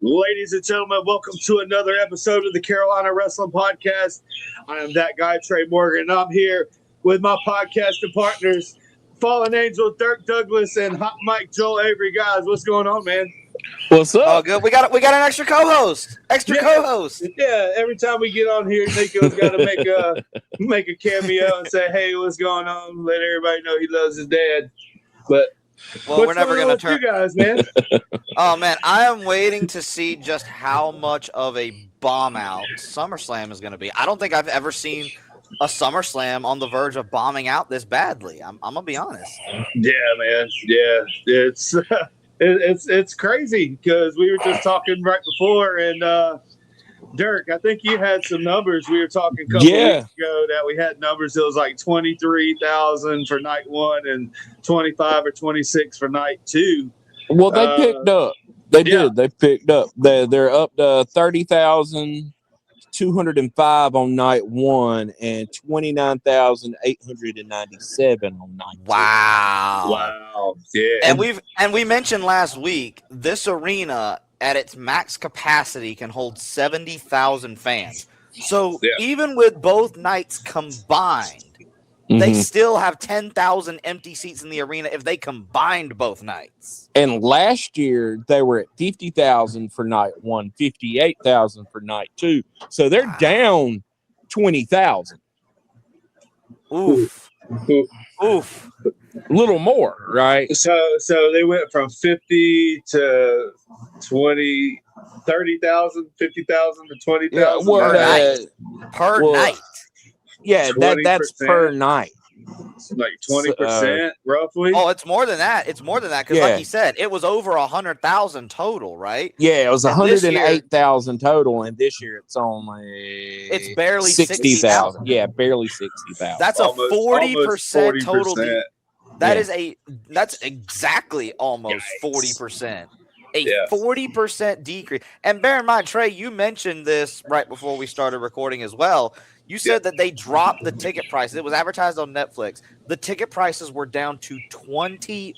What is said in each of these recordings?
Ladies and gentlemen, welcome to another episode of the Carolina Wrestling Podcast. I am that guy, Trey Morgan, and I'm here with my podcasting partners, Fallen Angel, Derk Douglas, and Hot Mike Joel Avery. Guys, what's going on, man? What's up? Oh, good. We got an extra co-host. Co-host. Yeah, every time we get on here, Nico's got to make a cameo and say, "Hey, what's going on?" Let everybody know he loves his dad. But we're never going to turn you guys, man. Oh man, I am waiting to see just how much of a bomb out SummerSlam is going to be. I don't think I've ever seen a SummerSlam on the verge of bombing out this badly. I'm gonna be honest. Yeah, man. Yeah, it's crazy because we were just talking right before, and Derk, I think you had some numbers. We were talking a couple weeks ago that we had numbers. It was like 23,000 for night one and 25 or 26 for night two. Well, they picked up. They did. They picked up. They're up to 30,205 on night one and 29,897 on night two. Wow. Yeah. And we mentioned last week this arena at its max capacity can hold 70,000 fans. So even with both nights combined, they still have 10,000 empty seats in the arena if they combined both nights. And last year, they were at 50,000 for night one, 58,000 for night two. So they're down 20,000. Oof. Oof. A little more, right? So they went from 50 to 20, 30,000, 50,000 to 20,000 per night. Yeah, that's per night. Like 20%, roughly. Oh, it's more than that. It's more than that because, like you said, it was over 100,000 total, right? Yeah, it was 108,000 total, and this year it's barely 60,000. Yeah, barely 60,000. That's almost, a 40% total. That's exactly almost 40%. A 40% decrease. And bear in mind, Trey, you mentioned this right before we started recording as well. You said that they dropped the ticket prices. It was advertised on Netflix. The ticket prices were down to $25.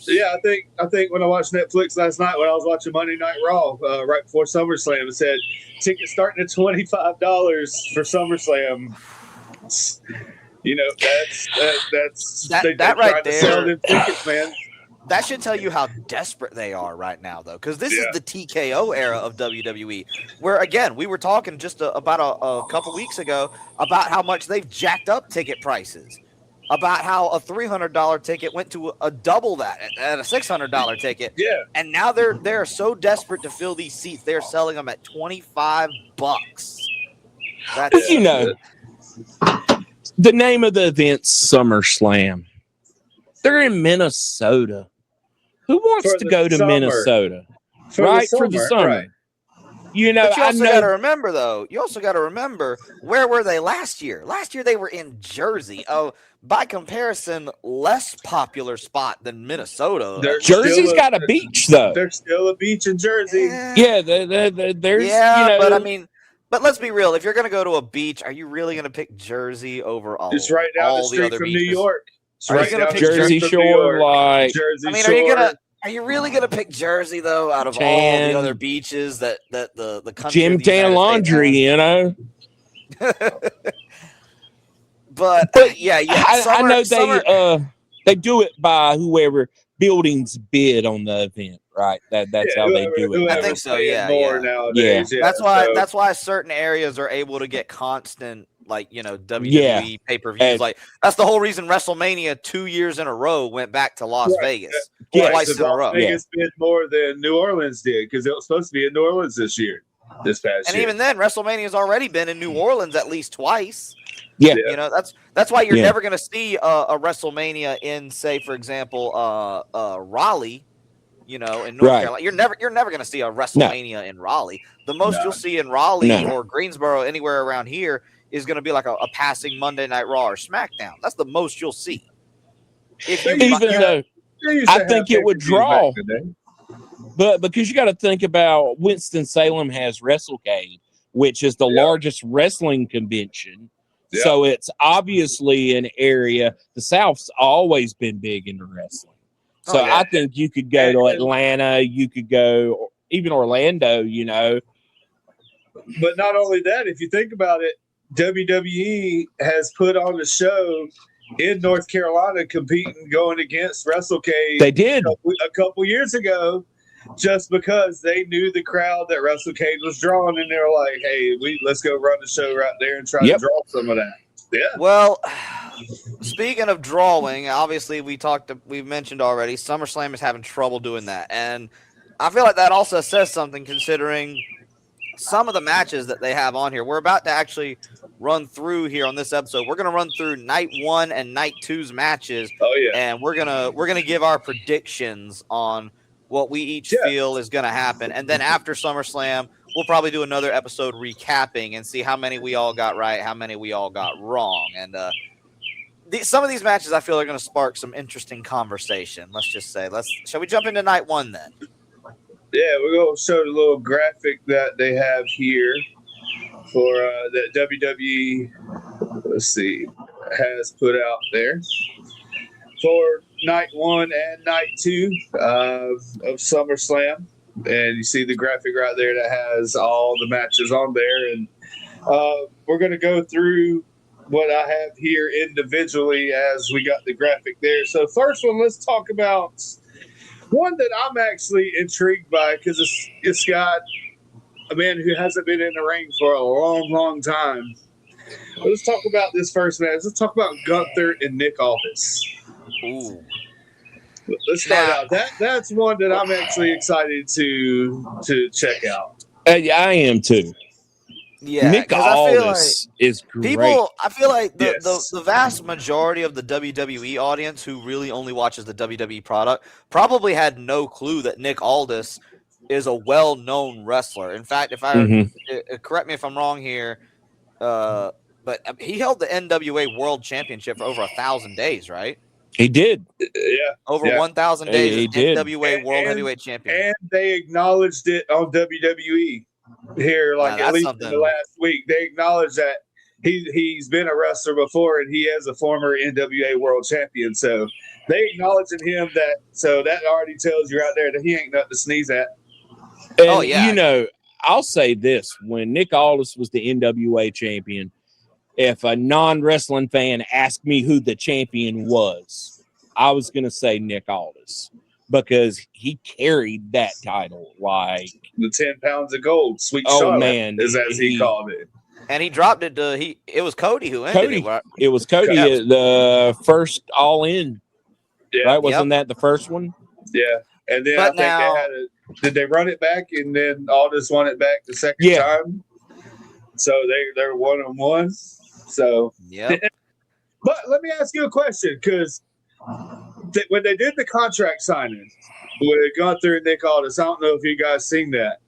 Yeah, I think when I watched Netflix last night, when I was watching Monday Night Raw right before SummerSlam, it said tickets starting at $25 for SummerSlam. You know, that's that right there. Sell them tickets, man. That should tell you how desperate they are right now, though, because this is the TKO era of WWE, where, again, we were talking just about a couple weeks ago about how much they've jacked up ticket prices, about how a $300 ticket went to a double that at a $600 ticket. Yeah. And now they're so desperate to fill these seats, they're selling them at $25. That's, you know, the name of the event's SummerSlam. They're in Minnesota. Who wants to go to Minnesota? For the summer. Right. You know, but you also got to remember, though. You also got to remember, where were they last year? Last year they were in Jersey. Oh, by comparison, less popular spot than Minnesota. Jersey's got a beach, though. There's still a beach in Jersey. Yeah, there's. Yeah, you know, but I mean. But let's be real. If you're going to go to a beach, are you really going to pick Jersey over all? It's right down the street from New York. Right down Jersey Shore, like Jersey Shore. Are you really gonna pick Jersey though? Out of all the other beaches that the country, Jim Tan Laundry, you know. but yeah. I know they do it by whoever buildings bid on the event, right? That's how they do it. I think so. Yeah. Nowadays. Yeah. That's why certain areas are able to get constant. Like, you know, WWE pay-per-views. Like, that's the whole reason WrestleMania 2 years in a row went back to Las Vegas. Twice in a row. Vegas bid more than New Orleans did because it was supposed to be in New Orleans this past year. And even then, WrestleMania's already been in New Orleans at least twice. Yeah. You know, that's why you're never going to see a WrestleMania in, say, for example, Raleigh. You know, in North Carolina, you're never going to see a WrestleMania in Raleigh. The most you'll see in Raleigh or Greensboro, anywhere around here, is going to be like a passing Monday Night Raw or SmackDown. That's the most you'll see. Even though I think it would draw, but because you got to think about Winston-Salem has WrestleCade, which is the largest wrestling convention. Yeah. So it's obviously an area. The South's always been big into wrestling. So I think you could go to Atlanta. You could go even Orlando, But not only that, if you think about it, WWE has put on a show in North Carolina competing, going against WrestleCade. They did. A couple years ago, just because they knew the crowd that WrestleCade was drawing, and they were like, hey, let's go run the show right there and try to draw some of that. Yeah. Well, speaking of drawing, obviously we mentioned already, SummerSlam is having trouble doing that. And I feel like that also says something considering some of the matches that they have on here. We're about to actually run through here on this episode. We're going to run through night 1 and night 2's matches. Oh yeah. And we're going to give our predictions on what we each feel is going to happen. And then after SummerSlam, we'll probably do another episode recapping and see how many we all got right, how many we all got wrong. And some of these matches I feel are going to spark some interesting conversation. Let's just say, shall we jump into night 1 then? Yeah, we're going to show the little graphic that they have here for that WWE, let's see, has put out there for night 1 and night 2 of SummerSlam. And you see the graphic right there that has all the matches on there. And we're going to go through what I have here individually as we got the graphic there. So first one, let's talk about one that I'm actually intrigued by because it's got a man who hasn't been in the ring for a long, long time. Let's talk about this first match. Let's talk about Gunther and Nick Aldis. Ooh. Let's start out. That's one that I'm actually excited to check out. I am too. Yeah, Nick Aldis is great. I feel like the vast majority of the WWE audience who really only watches the WWE product probably had no clue that Nick Aldis is a well-known wrestler. In fact, if correct me if I'm wrong here, but he held the NWA World Championship for over 1,000 days, right? He did. Yeah. Over 1,000 days he as did. NWA World Heavyweight Champion. And they acknowledged it on WWE here, at least in the last week. They acknowledged that he's been a wrestler before and he is a former NWA World Champion. So they acknowledging him so that already tells you right there that he ain't nothing to sneeze at. And, I'll say this. When Nick Aldis was the NWA champion, if a non-wrestling fan asked me who the champion was, I was going to say Nick Aldis because he carried that title like the 10 pounds of gold. Sweet Charlotte, man, as he called it. And he dropped it to it was Cody who ended it. Right? It was Cody the first All In. Yeah. Right? Wasn't that the first one? Yeah. And then I think did they run it back and then Aldis won it back the second time? So they're 1-on-1. So but let me ask you a question, because when they did the contract signing with Gunther and Nick Aldis, I don't know if you guys seen that.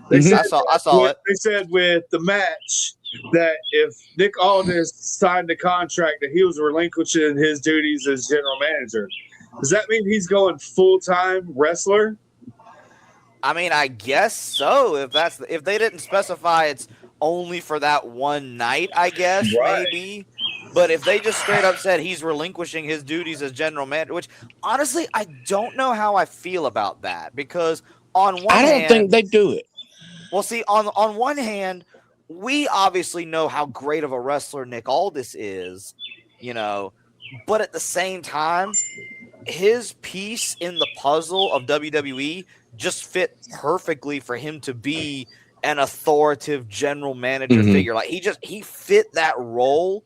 They said I saw it. They said with the match that if Nick Aldis signed the contract that he was relinquishing his duties as general manager. Does that mean he's going full-time wrestler? I mean, I guess so. If they didn't specify it's only for that one night, I guess maybe. But if they just straight up said he's relinquishing his duties as general manager, which honestly I don't know how I feel about that, because on one hand, I don't think they do it. Well, see, on one hand, we obviously know how great of a wrestler Nick Aldis is, but at the same time, his piece in the puzzle of WWE just fit perfectly for him to be an authoritative general manager figure. Like he fit that role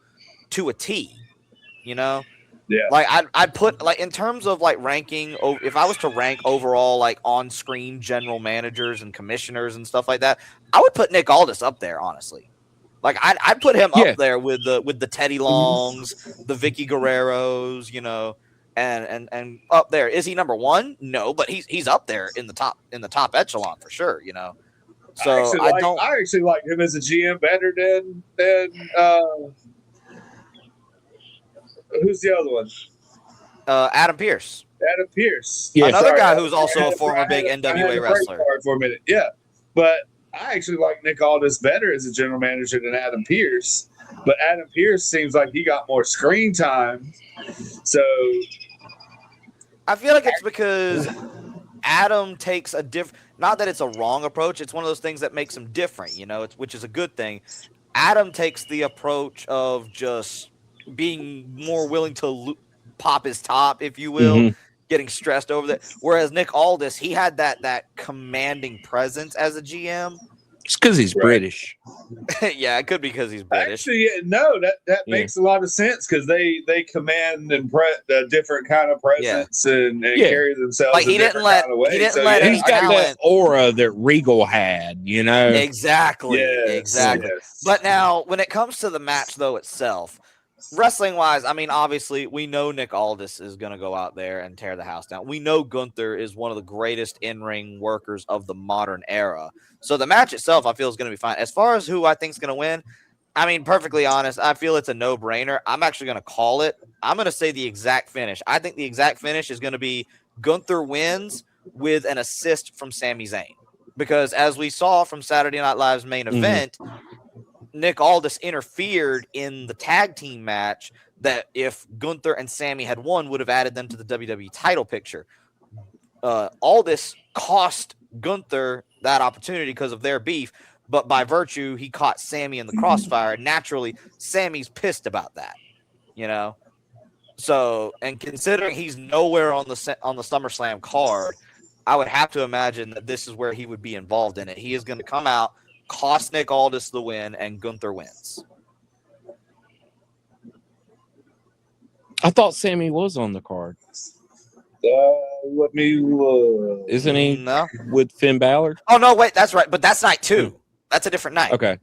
to a T, Yeah. Like I'd put in terms of ranking, if I was to rank overall on screen general managers and commissioners and stuff like that, I would put Nick Aldis up there, honestly. I'd put him up there with the Teddy Longs, the Vicky Guerreros, and up there. Is he number one? No, but he's up there in the top echelon for sure, So I actually like him as a GM better than who's the other one? Adam Pearce. Adam Pearce. Yeah, another guy who's also a former big NWA wrestler. For a minute. Yeah. But I actually like Nick Aldis better as a general manager than Adam Pearce. But Adam Pearce seems like he got more screen time. So I feel like it's because Adam takes a not that it's a wrong approach. It's one of those things that makes him different, which is a good thing. Adam takes the approach of just being more willing to pop his top, if you will, getting stressed over that. Whereas Nick Aldis, he had that commanding presence as a GM. It's because he's British. Yeah, it could be because he's British. Actually, no, that makes a lot of sense because they command and a different kind of presence and carry themselves like he didn't let he's got that aura that Regal had, Exactly. Yes. But now, when it comes to the match though itself, wrestling wise, I mean, obviously we know Nick Aldis is going to go out there and tear the house down. We know Gunther is one of the greatest in-ring workers of the modern era. So the match itself, I feel, is going to be fine. As far as who I think is going to win, I mean, perfectly honest, I feel it's a no-brainer. I'm actually going to call it. I'm going to say the exact finish. I think the exact finish is going to be Gunther wins with an assist from Sami Zayn. Because as we saw from Saturday Night Live's main event, Nick Aldis interfered in the tag team match that if Gunther and Sami had won would have added them to the WWE title picture. Aldis cost Gunther that opportunity because of their beef, but by virtue, he caught Sami in the crossfire. Naturally, Sami's pissed about that, So, and considering he's nowhere on the SummerSlam card, I would have to imagine that this is where he would be involved in it. He is going to come out, cost Nick Aldis the win, and Gunther wins. I thought Sami was on the card. Let me look. Isn't he? No. With Finn Balor? Oh, no, wait, that's right. But that's night 2. That's a different night. Okay.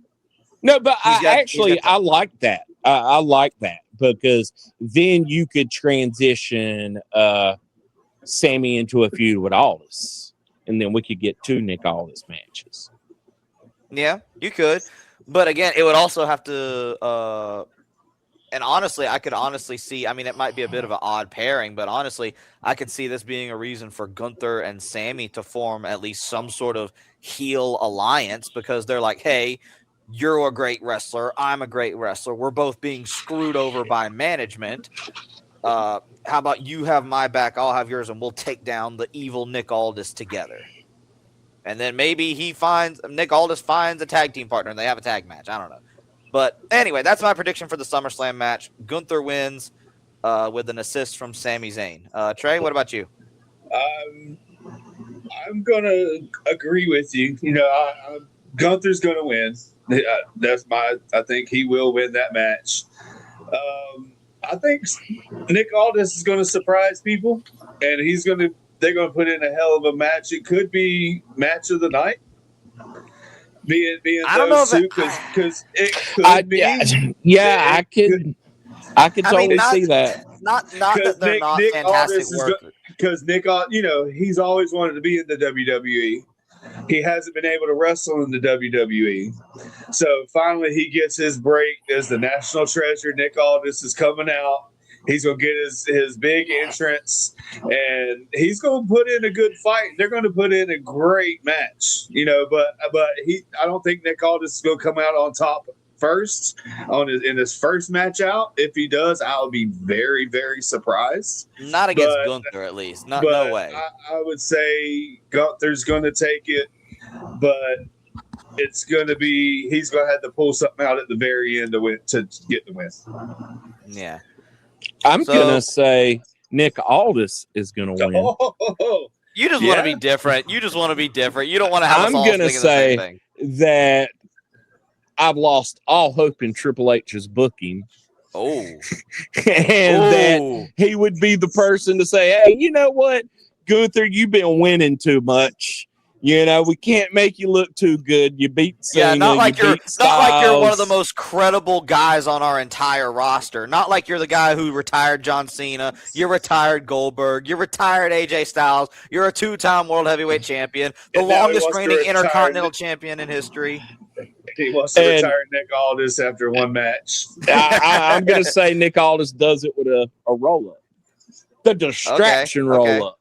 No, but I like that. I like that because then you could transition Sami into a feud with Aldis, and then we could get 2 Nick Aldis matches. Yeah, you could. But again, it would also have to and honestly, I could honestly see, I mean, it might be a bit of an odd pairing, but honestly, I could see this being a reason for Gunther and Sami to form at least some sort of heel alliance because they're like, hey, you're a great wrestler. I'm a great wrestler. We're both being screwed over by management. How about you have my back, I'll have yours, and we'll take down the evil Nick Aldis together. And then maybe Nick Aldis finds a tag team partner and they have a tag match. I don't know. But anyway, that's my prediction for the SummerSlam match. Gunther wins with an assist from Sami Zayn. Trey, what about you? I'm going to agree with you. Gunther's going to win. I think he will win that match. I think Nick Aldis is going to surprise people, and they're going to put in a hell of a match. It could be match of the night. Being I don't know because it could be. I could totally see that. Not that they're not Nick fantastic workers. Because Nick, he's always wanted to be in the WWE. He hasn't been able to wrestle in the WWE. So finally he gets his break as the national treasure. Nick Aldis is coming out. He's going to get his big entrance, and he's going to put in a good fight. They're going to put in a great match, but I don't think Nick Aldis is going to come out on top first in his first match out. If he does, I'll be very, very surprised. Not against Gunther, at least. No way. I would say Gunther's going to take it, but it's going to be he's going to have to pull something out at the very end to get the win. Yeah. I'm going to say Nick Aldis is going to win. You just want to be different. You just want to be different. You don't want to have us all thinking the same thing. That I've lost all hope in Triple H's booking. Oh. That he would be the person to say, hey, you know what, Gunther, you've been winning too much. We can't make you look too good. You beat Cena, not like you're one of the most credible guys on our entire roster. Not like you're the guy who retired John Cena. You're retired Goldberg. You're retired AJ Styles. You're a 2-time world heavyweight champion, the longest reigning intercontinental champion in history. He wants to retire Nick Aldis after one match. I'm going to say Nick Aldis does it with a roll up, the distraction roll up.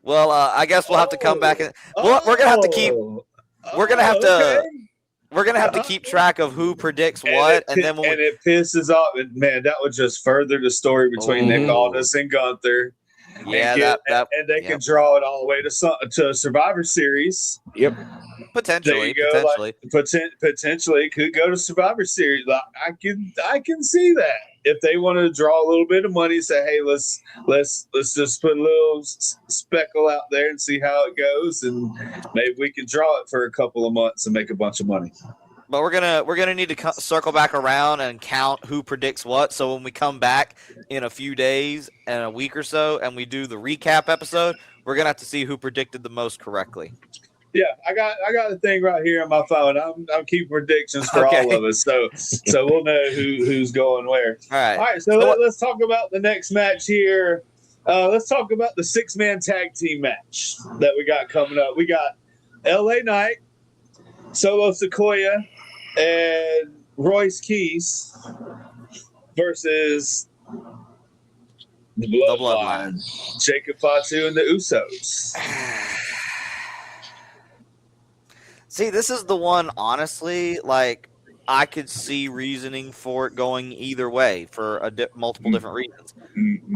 Well, I guess we'll have to come back and we're gonna have to keep. We're gonna have to keep track of who predicts what, and then it pisses off. Man, that would just further the story between Nick Aldis and Gunther. Yeah, and they can draw it all the way to Survivor Series. Yep. Potentially. Like, potentially could go to Survivor Series. Like, I can see that if they want to draw a little bit of money, say, hey, let's just put a little speckle out there and see how it goes, and maybe we can draw it for a couple of months and make a bunch of money. But we're gonna need to circle back around and count who predicts what. So when we come back in a few days and a week or so, and we do the recap episode, we're gonna have to see who predicted the most correctly. Yeah, I got the thing right here on my phone. I'm keeping predictions for all of us, so we'll know who's going where. All right. So let's talk about the next match here. Let's talk about the 6-man tag team match that we got coming up. We got LA Knight, Solo Sikoa, and Royce Keys versus the Bloodline, Jacob Fatu and the Usos. See, this is the one, honestly, like, I could see reasoning for it going either way for multiple different reasons.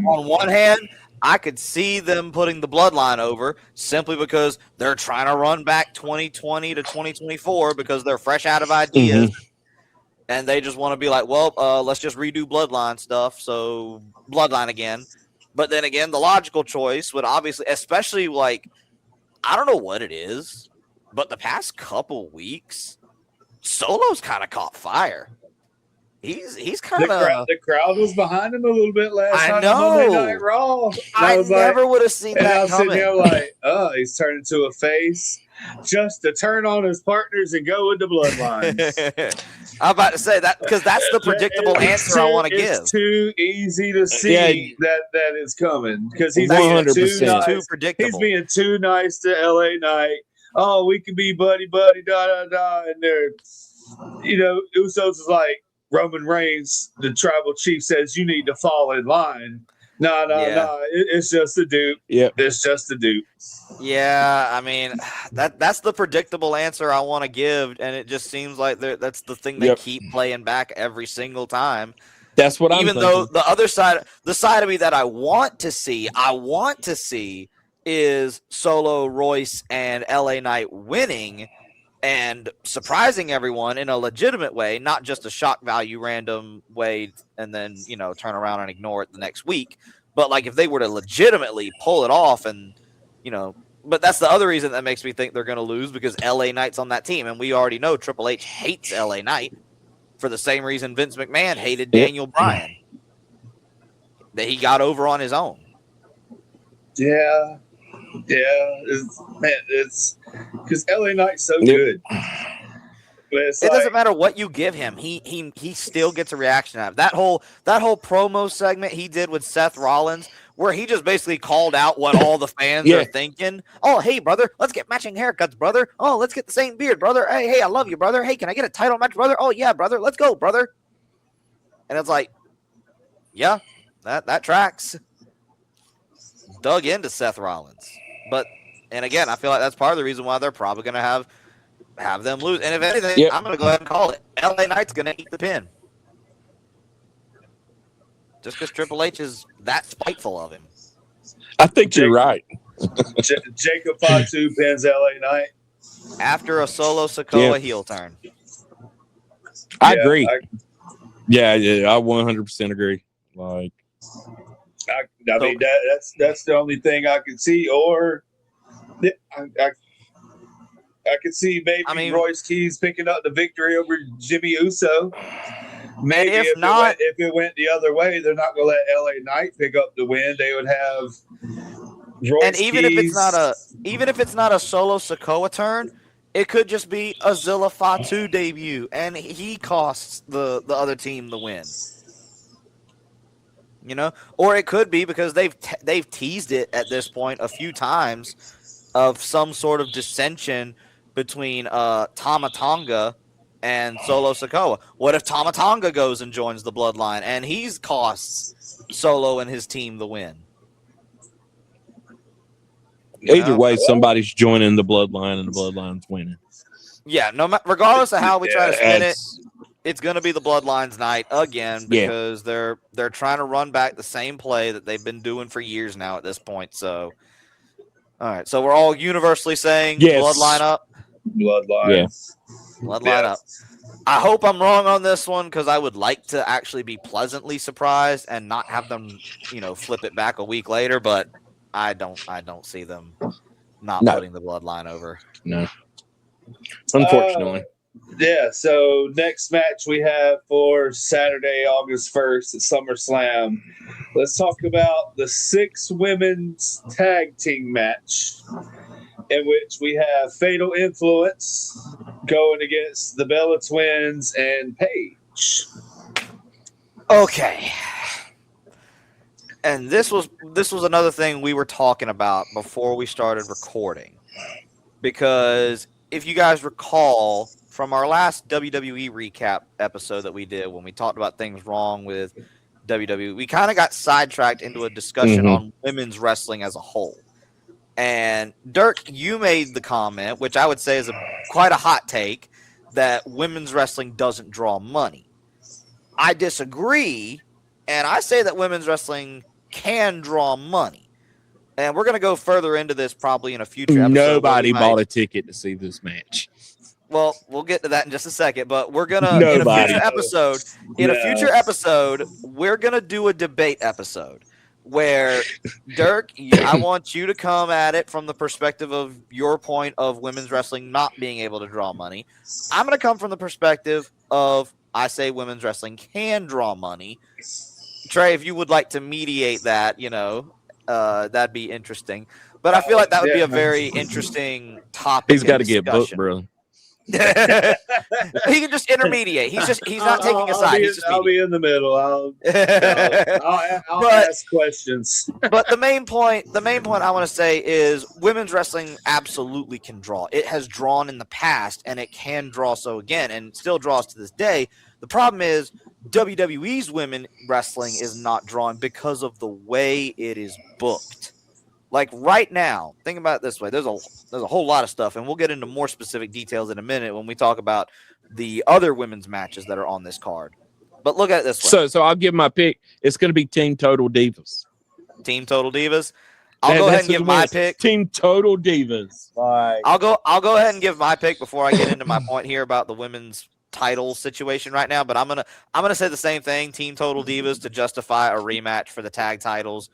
On one hand, I could see them putting the Bloodline over simply because they're trying to run back 2020 to 2024 because they're fresh out of ideas. And they just want to be like, well, let's just redo Bloodline stuff. So Bloodline again. But then again, the logical choice would obviously, especially like, I don't know what it is, but the past couple weeks, Solo's kind of caught fire. He's kind of the crowd was behind him a little bit last night on Monday Night Raw. I never would have seen that coming. I was sitting here like, oh, he's turned into a face just to turn on his partners and go with the Bloodline. I'm about to say that because that's the predictable answer I want to give. It's too easy to see that is coming because he's 100% too predictable. He's being too nice to LA Knight. Oh, we can be buddy, da da da, and they're, Usos is like Roman Reigns, the tribal chief, says you need to fall in line. No, it's just a dupe. Yeah, it's just a dupe. Yeah, I mean that's the predictable answer I want to give, and it just seems like that's the thing they keep playing back every single time. That's what I'm thinking. Though the other side, the side of me that I want to see is Solo, Royce, and LA Knight winning and surprising everyone in a legitimate way, not just a shock value random way and then, turn around and ignore it the next week. But like if they were to legitimately pull it off and, but that's the other reason that makes me think they're going to lose because LA Knight's on that team. And we already know Triple H hates LA Knight for the same reason Vince McMahon hated Daniel Bryan, that he got over on his own. Yeah. It's because LA Knight's so good. It doesn't matter what you give him; he still gets a reaction out of it. That whole promo segment he did with Seth Rollins, where he just basically called out what all the fans are thinking. Oh, hey brother, let's get matching haircuts, brother. Oh, let's get the same beard, brother. Hey, I love you, brother. Hey, can I get a title match, brother? Oh yeah, brother, let's go, brother. And it's like, yeah, that tracks. Dug into Seth Rollins. And again, I feel like that's part of the reason why they're probably going to have them lose. And if anything, I'm going to go ahead and call it. LA Knight's going to eat the pin. Just because Triple H is that spiteful of him. I think you're right. Jacob Fatu pins LA Knight. After a Solo Sikoa heel turn. I agree. I 100% agree. Like, I mean, that's the only thing I can see. Or I could see maybe Royce Keys picking up the victory over Jimmy Uso. Maybe if it went the other way, they're not going to let LA Knight pick up the win. They would have Royce and even Keys. if it's not a Solo Sikoa turn, it could just be a Zilla Fatu debut, and he costs the other team the win. Or it could be because they've teased it at this point a few times of some sort of dissension between Tama Tonga and Solo Sikoa. What if Tama Tonga goes and joins the Bloodline and he costs Solo and his team the win? Either way, somebody's joining the Bloodline and the Bloodline's winning. Yeah, regardless of how we try to spin it, it's going to be the Bloodlines night again because they're trying to run back the same play that they've been doing for years now at this point. So, all right. So we're all universally saying Bloodline up. Bloodline. Yeah. Bloodline up. I hope I'm wrong on this one because I would like to actually be pleasantly surprised and not have them, flip it back a week later. But I don't see them not putting the Bloodline over. No. Unfortunately. So next match we have for Saturday, August 1st at SummerSlam. Let's talk about the 6 women's tag team match in which we have Fatal Influence going against the Bella Twins and Paige. Okay. And this was another thing we were talking about before we started recording. Because if you guys recall from our last WWE recap episode that we did when we talked about things wrong with WWE, we kind of got sidetracked into a discussion on women's wrestling as a whole. And Derk, you made the comment, which I would say is quite a hot take, that women's wrestling doesn't draw money. I disagree, and I say that women's wrestling can draw money. And we're going to go further into this probably in a future episode. Nobody bought a ticket to see this match. Well, we'll get to that in just a second, but we're going to, in a future episode, we're going to do a debate episode. Where, Derk, I want you to come at it from the perspective of your point of women's wrestling not being able to draw money. I'm going to come from the perspective of, I say women's wrestling can draw money. Trey, if you would like to mediate that, that'd be interesting. But I feel like that would be a very interesting topic. He's got to get booked, bro. He can just intermediate. He's not taking a side. I'll be in the middle. I'll ask questions. But the main point I want to say is women's wrestling absolutely can draw. It has drawn in the past, and it can draw so again, and still draws to this day. The problem is WWE's women wrestling is not drawing because of the way it is booked. Like right now, think about it this way. There's a whole lot of stuff, and we'll get into more specific details in a minute when we talk about the other women's matches that are on this card. But look at it this way. So I'll give my pick. It's going to be Team Total Divas. Team Total Divas. I'll go ahead and give my pick. Team Total Divas. Right. I'll go ahead and give my pick before I get into my point here about the women's title situation right now. But I'm gonna say the same thing. Team Total Divas to justify a rematch for the tag titles.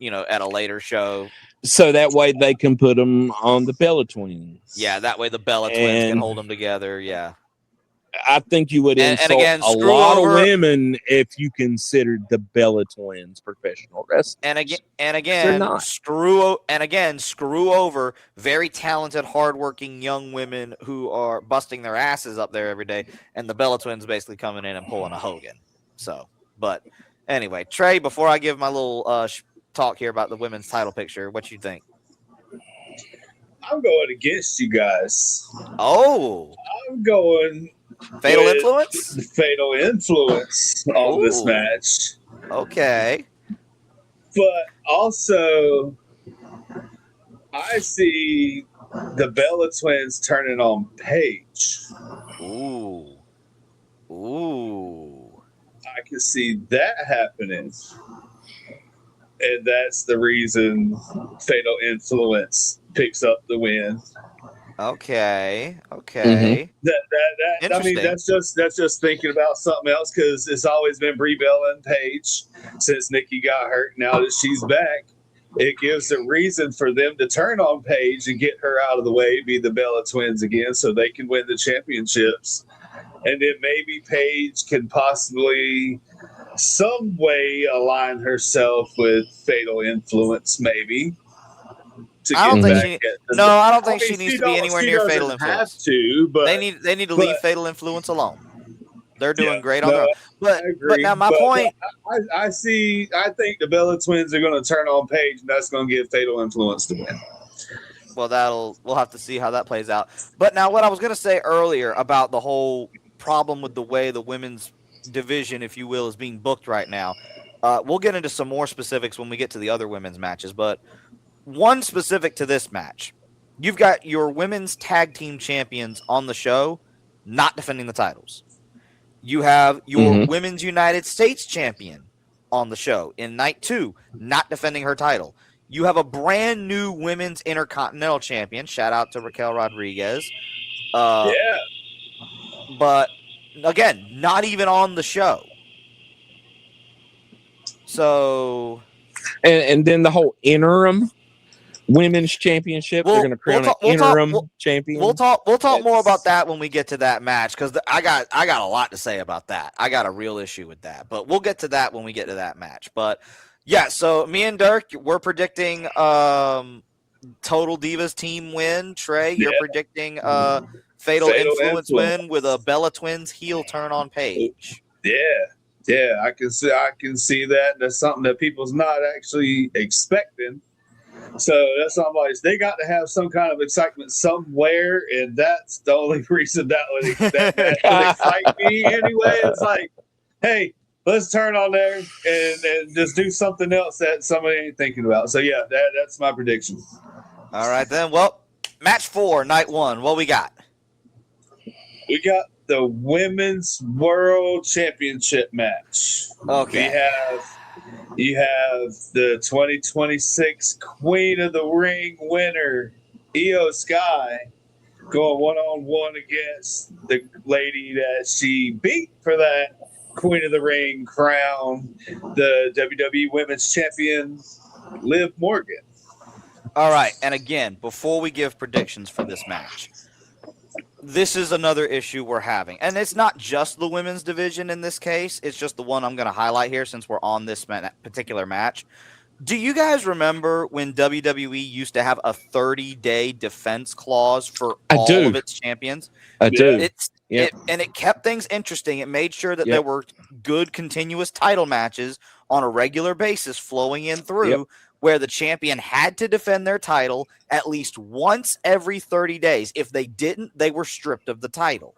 At a later show. So that way they can put them on the Bella Twins. Yeah, that way the Bella Twins can hold them together. Yeah. I think you would insult a lot of women if you considered the Bella Twins professional wrestlers. And again, screw over very talented, hardworking young women who are busting their asses up there every day, and the Bella Twins basically coming in and pulling a Hogan. So, but anyway, Trey, before I give my little talk here about the women's title picture, what you think? I'm going against you guys. Oh, I'm going Fatal Influence. Fatal Influence on this match. Okay, but also I see the Bella Twins turning on Paige. Ooh. I can see that happening. And that's the reason Fatal Influence picks up the win. Okay. Mm-hmm. I mean, that's just thinking about something else because it's always been Brie Bella and Paige since Nikki got hurt. Now that she's back, it gives a reason for them to turn on Paige and get her out of the way, be the Bella Twins again, so they can win the championships. And then maybe Paige can possibly some way align herself with Fatal Influence, maybe. I don't think she needs to be anywhere near Fatal Influence. But they need to leave Fatal Influence alone. They're doing great on their own. But now my point, I think the Bella Twins are going to turn on Paige, and that's going to give Fatal Influence the win. Well, we'll have to see how that plays out. But now, what I was going to say earlier about the whole problem with the way the women's division, if you will, is being booked right now. We'll get into some more specifics when we get to the other women's matches, but one specific to this match. You've got your women's tag team champions on the show not defending the titles. You have your Women's United States champion on the show in night 2, not defending her title. You have a brand new Women's Intercontinental champion. Shout out to Raquel Rodriguez. But again, not even on the show. So, and then the whole interim women's championship, they're going to crown an interim champion. We'll talk more about that when we get to that match, because I got a lot to say about that. I got a real issue with that, but we'll get to that when we get to that match. But yeah, so me and Derk, we're predicting Total Divas team win. Trey, you're predicting Fatal Influence win with a Bella Twins heel turn on Paige. Yeah, I can see that. That's something that people's not actually expecting. So that's something like they got to have some kind of excitement somewhere, and that's the only reason that would excite me anyway. It's like, hey, let's turn on there and just do something else that somebody ain't thinking about. So yeah, that's my prediction. All right then. Well, match 4, night 1. What we got? We got the Women's World Championship match. Okay. You have the 2026 Queen of the Ring winner, Io Sky, going one-on-one against the lady that she beat for that Queen of the Ring crown, the WWE Women's Champion, Liv Morgan. All right, and again, before we give predictions for this match, this is another issue we're having. And it's not just the women's division in this case. It's just the one I'm going to highlight here since we're on this particular match. Do you guys remember when WWE used to have a 30-day defense clause for all of its champions? I do. And it kept things interesting. It made sure that there were good continuous title matches on a regular basis flowing in through where the champion had to defend their title at least once every 30 days. If they didn't, they were stripped of the title.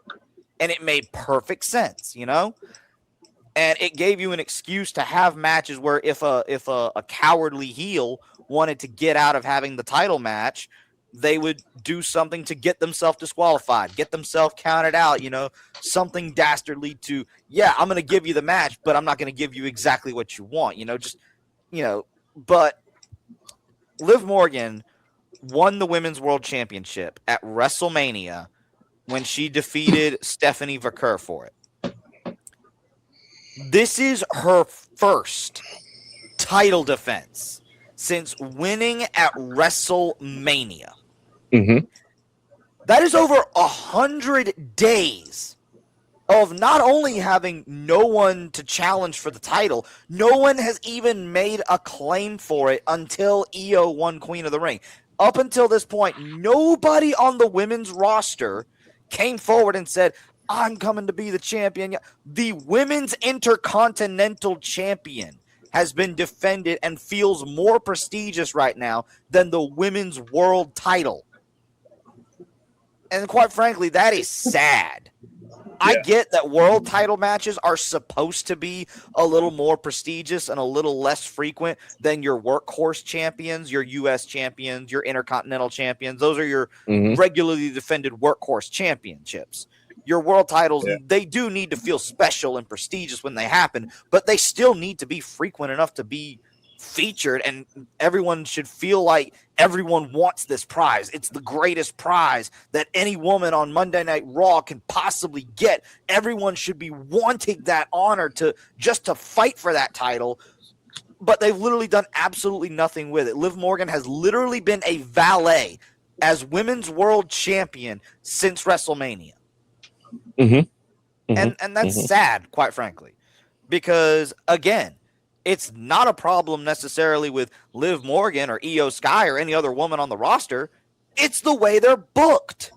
And it made perfect sense, you know? And it gave you an excuse to have matches where if a cowardly heel wanted to get out of having the title match, they would do something to get themselves disqualified, get themselves counted out, you know, something dastardly to, I'm going to give you the match, but I'm not going to give you exactly what you want, you know, just, you know, but Liv Morgan won the Women's World Championship at WrestleMania when she defeated Stephanie Vaquer for it. This is her first title defense since winning at WrestleMania. Mm-hmm. That is over 100 days of not only having no one to challenge for the title, no one has even made a claim for it until Io won Queen of the Ring. Up until this point, nobody on the women's roster came forward and said, I'm coming to be the champion. The Women's Intercontinental Champion has been defended and feels more prestigious right now than the Women's World title. And quite frankly, that is sad. I get that world title matches are supposed to be a little more prestigious and a little less frequent than your workhorse champions, your U.S. champions, your intercontinental champions. Those are your regularly defended workhorse championships. Your world titles, they do need to feel special and prestigious when they happen, but they still need to be frequent enough to be featured, and everyone should feel like everyone wants this prize. It's the greatest prize that any woman on Monday Night Raw can possibly get. Everyone should be wanting that honor to fight for that title, but they've literally done absolutely nothing with it. Liv Morgan has literally been a valet as Women's World Champion since WrestleMania. And that's sad, quite frankly, because again, it's not a problem necessarily with Liv Morgan or Io Sky or any other woman on the roster. It's the way they're booked.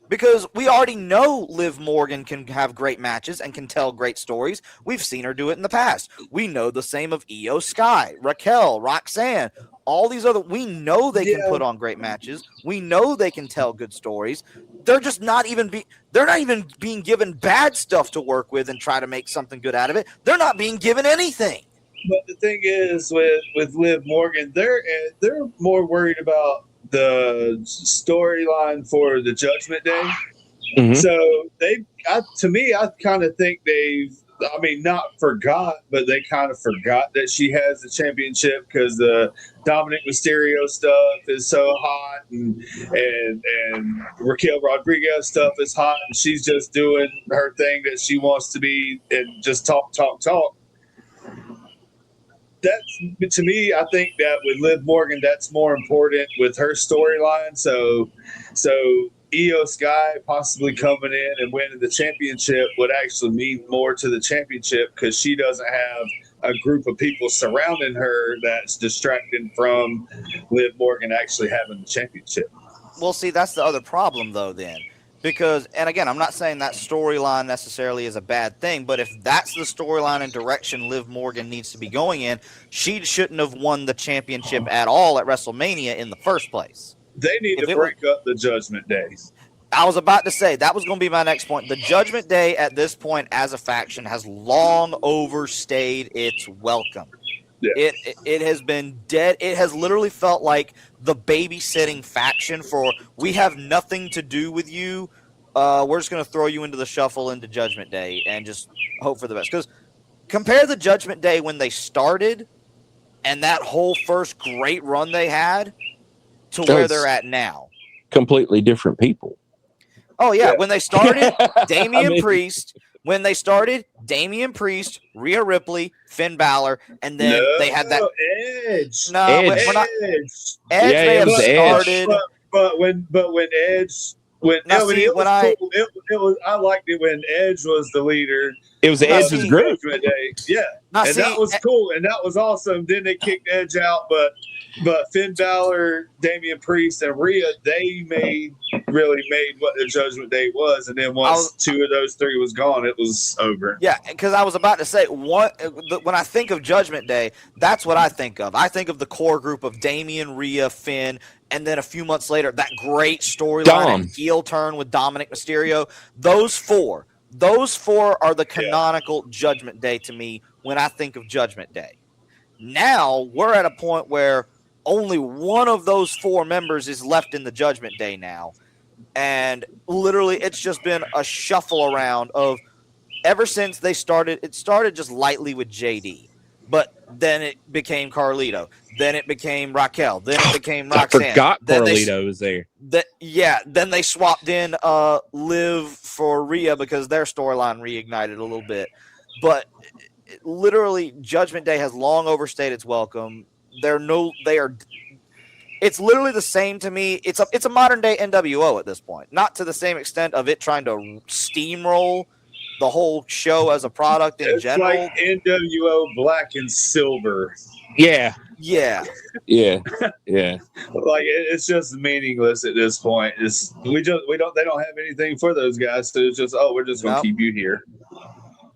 Because we already know Liv Morgan can have great matches and can tell great stories. We've seen her do it in the past. We know the same of Io Sky, Raquel, Roxanne, all these other. We know they can put on great matches. We know they can tell good stories. They're just not even being given bad stuff to work with and try to make something good out of it. They're not being given anything. But the thing is, with Liv Morgan, they're more worried about the storyline for the Judgment Day Mm-hmm. So to me, I kind of think not forgot, but they kind of forgot that she has the championship because the Dominic Mysterio stuff is so hot, and Raquel Rodriguez stuff is hot, and she's just doing her thing that she wants to be and just talk. That's, to me, I think that with Liv Morgan, that's more important with her storyline. So Io Sky possibly coming in and winning the championship would actually mean more to the championship because she doesn't have a group of people surrounding her that's distracting from Liv Morgan actually having the championship. Well, see, that's the other problem, though, then. Because, and again, I'm not saying that storyline necessarily is a bad thing, but if that's the storyline and direction Liv Morgan needs to be going in, she shouldn't have won the championship at all at WrestleMania in the first place. They need to break up the Judgment Day. I was about to say, that was going to be my next point. The Judgment Day at this point as a faction has long overstayed its welcome. Yeah. It has been dead. It has literally felt like the babysitting faction for we have nothing to do with you. We're just going to throw you into the shuffle into Judgment Day and just hope for the best. Because compare the Judgment Day when they started and that whole first great run they had to where they're at now. Completely different people. Oh, yeah. When they started, Damian Priest. When they started, Damian Priest, Rhea Ripley, Finn Balor, and then they had that Edge. No, Edge. Edge may have started. But when Edge I liked it when Edge was the leader. It was Edge's group. Yeah. That was cool and that was awesome. Then they kicked Edge out, but Finn Balor, Damian Priest, and Rhea, they really made what the Judgment Day was. And then once two of those three was gone, it was over. Yeah, because I was about to say, when I think of Judgment Day, that's what I think of. I think of the core group of Damian, Rhea, Finn, and then a few months later, that great storyline and heel turn with Dominic Mysterio. Those four are the canonical Judgment Day to me when I think of Judgment Day. Now we're at a point where only one of those four members is left in the Judgment Day now. And literally it's just been a shuffle around of ever since they started. It started just lightly with JD, but then it became Carlito. Then it became Raquel. Then it became Roxanne. I forgot Carlito was there. Then they swapped in Liv for Rhea because their storyline reignited a little bit. But literally, Judgment Day has long overstayed its welcome. It's literally the same to me. It's a modern day NWO at this point. Not to the same extent of it trying to steamroll the whole show as a product in general. It's like NWO Black and Silver. Yeah. Yeah. Yeah. Yeah. Like it's just meaningless at this point. They don't have anything for those guys, so it's just we're just gonna keep you here.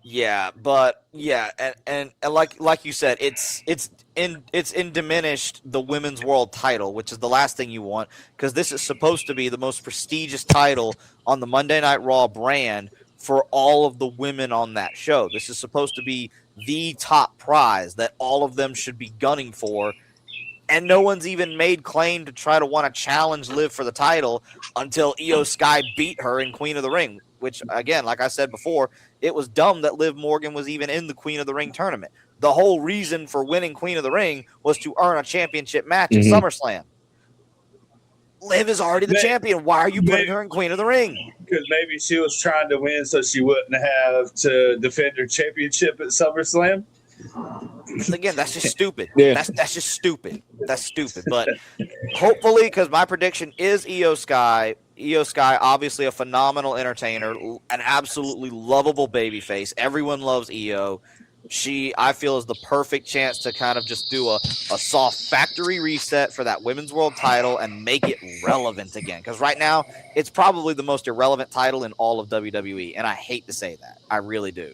Yeah, but yeah, and like you said, it's diminished the women's world title, which is the last thing you want, because this is supposed to be the most prestigious title on the Monday Night Raw brand for all of the women on that show. This is supposed to be the top prize that all of them should be gunning for, and no one's even made claim to try to want to challenge Liv for the title until Io Sky beat her in Queen of the Ring, which, again, like I said before, it was dumb that Liv Morgan was even in the Queen of the Ring tournament. The whole reason for winning Queen of the Ring was to earn a championship match at SummerSlam. Liv is already the champion. Why are you putting her in Queen of the Ring? Because maybe she was trying to win so she wouldn't have to defend her championship at SummerSlam. Again, that's just stupid. Yeah. That's just stupid. That's stupid. But hopefully, because my prediction is Io Sky. Io Sky, obviously a phenomenal entertainer, an absolutely lovable babyface. Everyone loves Io. She, I feel, is the perfect chance to kind of just do a soft factory reset for that women's world title and make it relevant again. Because right now, it's probably the most irrelevant title in all of WWE. And I hate to say that. I really do.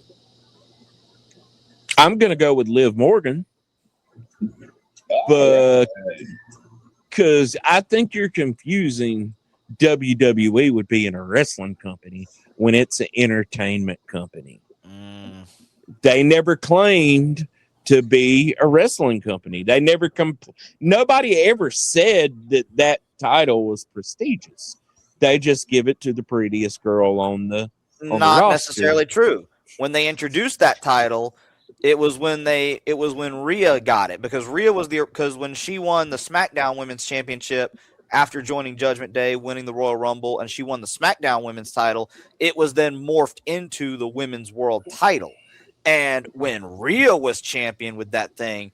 I'm going to go with Liv Morgan. But because I think you're confusing WWE with being a wrestling company when it's an entertainment company. They never claimed to be a wrestling company. They never nobody ever said that title was prestigious. They just give it to the prettiest girl on the Not roster. necessarily true. When they introduced that title, it was when Rhea got it, because when she won the SmackDown Women's Championship after joining Judgment Day, winning the Royal Rumble, and she won the SmackDown Women's title, it was then morphed into the Women's World title. And when Rhea was champion with that thing,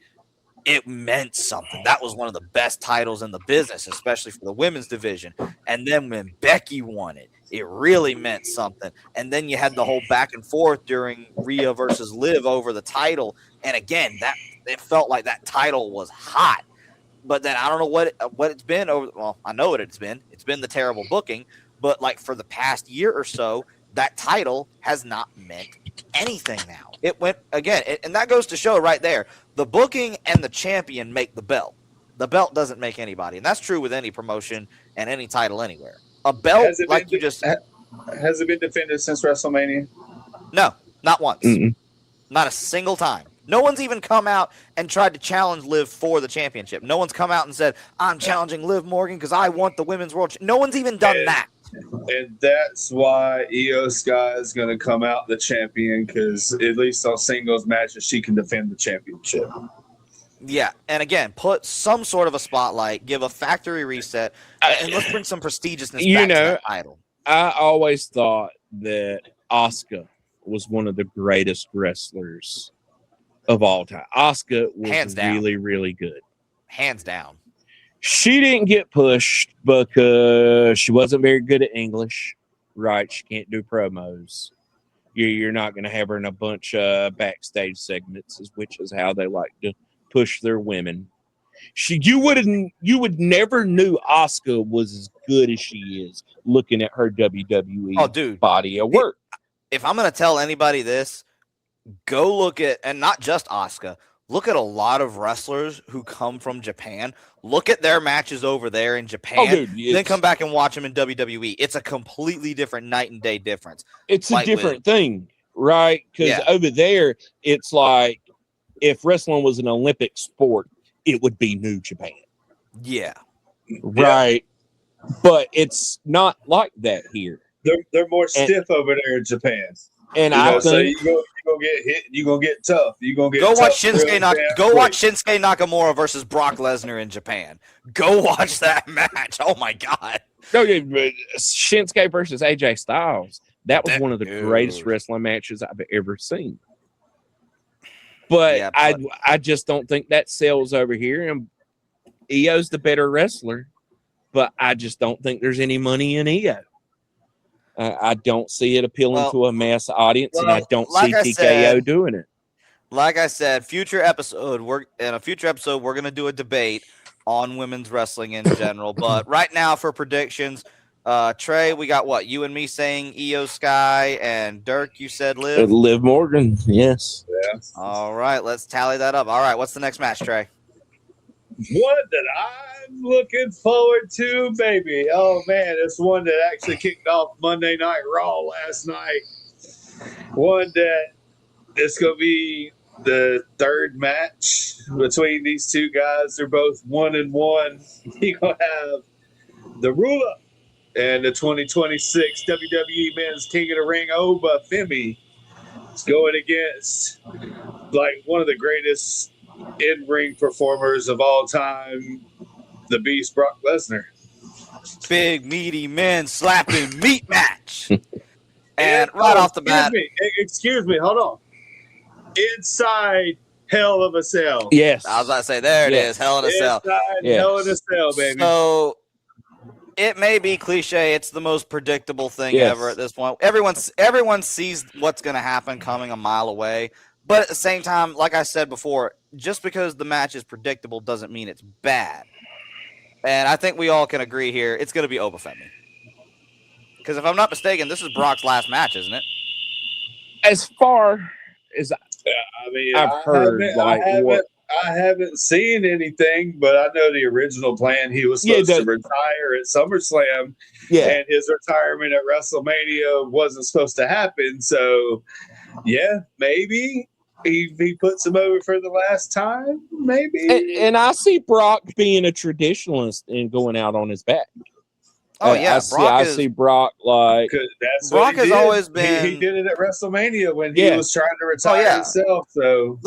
it meant something. That was one of the best titles in the business, especially for the women's division. And then when Becky won it, it really meant something. And then you had the whole back and forth during Rhea versus Liv over the title. And again, it felt like that title was hot. But then I don't know what it's been over. Well, I know what it's been. It's been the terrible booking. But like for the past year or so, that title has not meant anything now. It went again, and that goes to show right there. The booking and the champion make the belt. The belt doesn't make anybody, and that's true with any promotion and any title anywhere. A belt, has it been defended since WrestleMania? No, not once. Not a single time. No one's even come out and tried to challenge Liv for the championship. No one's come out and said, I'm challenging Liv Morgan because I want the women's world. No one's even done that. And that's why Io Sky is going to come out the champion, because at least on singles matches, she can defend the championship. Yeah, and again, put some sort of a spotlight, give a factory reset, and let's bring some prestigiousness back to that title. I always thought that Asuka was one of the greatest wrestlers of all time. Asuka was really, really good. Hands down. She didn't get pushed because she wasn't very good at English, right? She can't do promos. You're not going to have her in a bunch of backstage segments, which is how they like to push their women. You would never knew Asuka was as good as she is looking at her WWE body of work. If I'm going to tell anybody this, go look at, and not just Asuka, look at a lot of wrestlers who come from Japan. Look at their matches over there in Japan. Then come back and watch them in WWE. It's a completely different night and day difference. It's a different thing, right? Because over there, it's like if wrestling was an Olympic sport, it would be New Japan. Yeah. Right. Yeah. But it's not like that here. They're more stiff over there in Japan. And I think so you're gonna get hit, you're gonna get tough. You're gonna get watch Shinsuke Nakamura versus Brock Lesnar in Japan. Go watch that match. Oh my god. No, Shinsuke versus AJ Styles. That was one of the greatest wrestling matches I've ever seen. But I just don't think that sells over here. And Io's the better wrestler, but I just don't think there's any money in Io. I don't see it appealing to a mass audience, and I don't see TKO doing it. Like I said, future episode we're going to do a debate on women's wrestling in general. But right now, for predictions, Trey, we got what? You and me saying Io Sky, and Derk, you said Liv? Liv Morgan, yes. Yeah. All right, let's tally that up. All right, what's the next match, Trey? One that I'm looking forward to, baby. Oh, man, it's one that actually kicked off Monday Night Raw last night. One that it's going to be the third match between these two guys. They're both 1-1. You're going to have the ruler and the 2026 WWE Men's King of the Ring, Oba Femi, is going against like one of the greatest in-ring performers of all time, the Beast Brock Lesnar. Big meaty men slapping meat match. And off the bat, excuse me, hold on. Inside Hell of a Cell. Yes, I was about to say it is Hell in a Cell. Hell in a Cell, baby. So it may be cliche. It's the most predictable thing ever at this point. Everyone sees what's going to happen coming a mile away. But at the same time, like I said before, just because the match is predictable doesn't mean it's bad. And I think we all can agree here it's going to be Oba Femi. Because if I'm not mistaken, this is Brock's last match, isn't it? As far as I've heard, I haven't seen anything, but I know the original plan. He was supposed to retire at SummerSlam, and his retirement at WrestleMania wasn't supposed to happen. So, maybe he puts him over for the last time, maybe. And I see Brock being a traditionalist and going out on his back. Oh yeah, I see Brock like Brock has always been. He did it at WrestleMania when he was trying to retire himself. So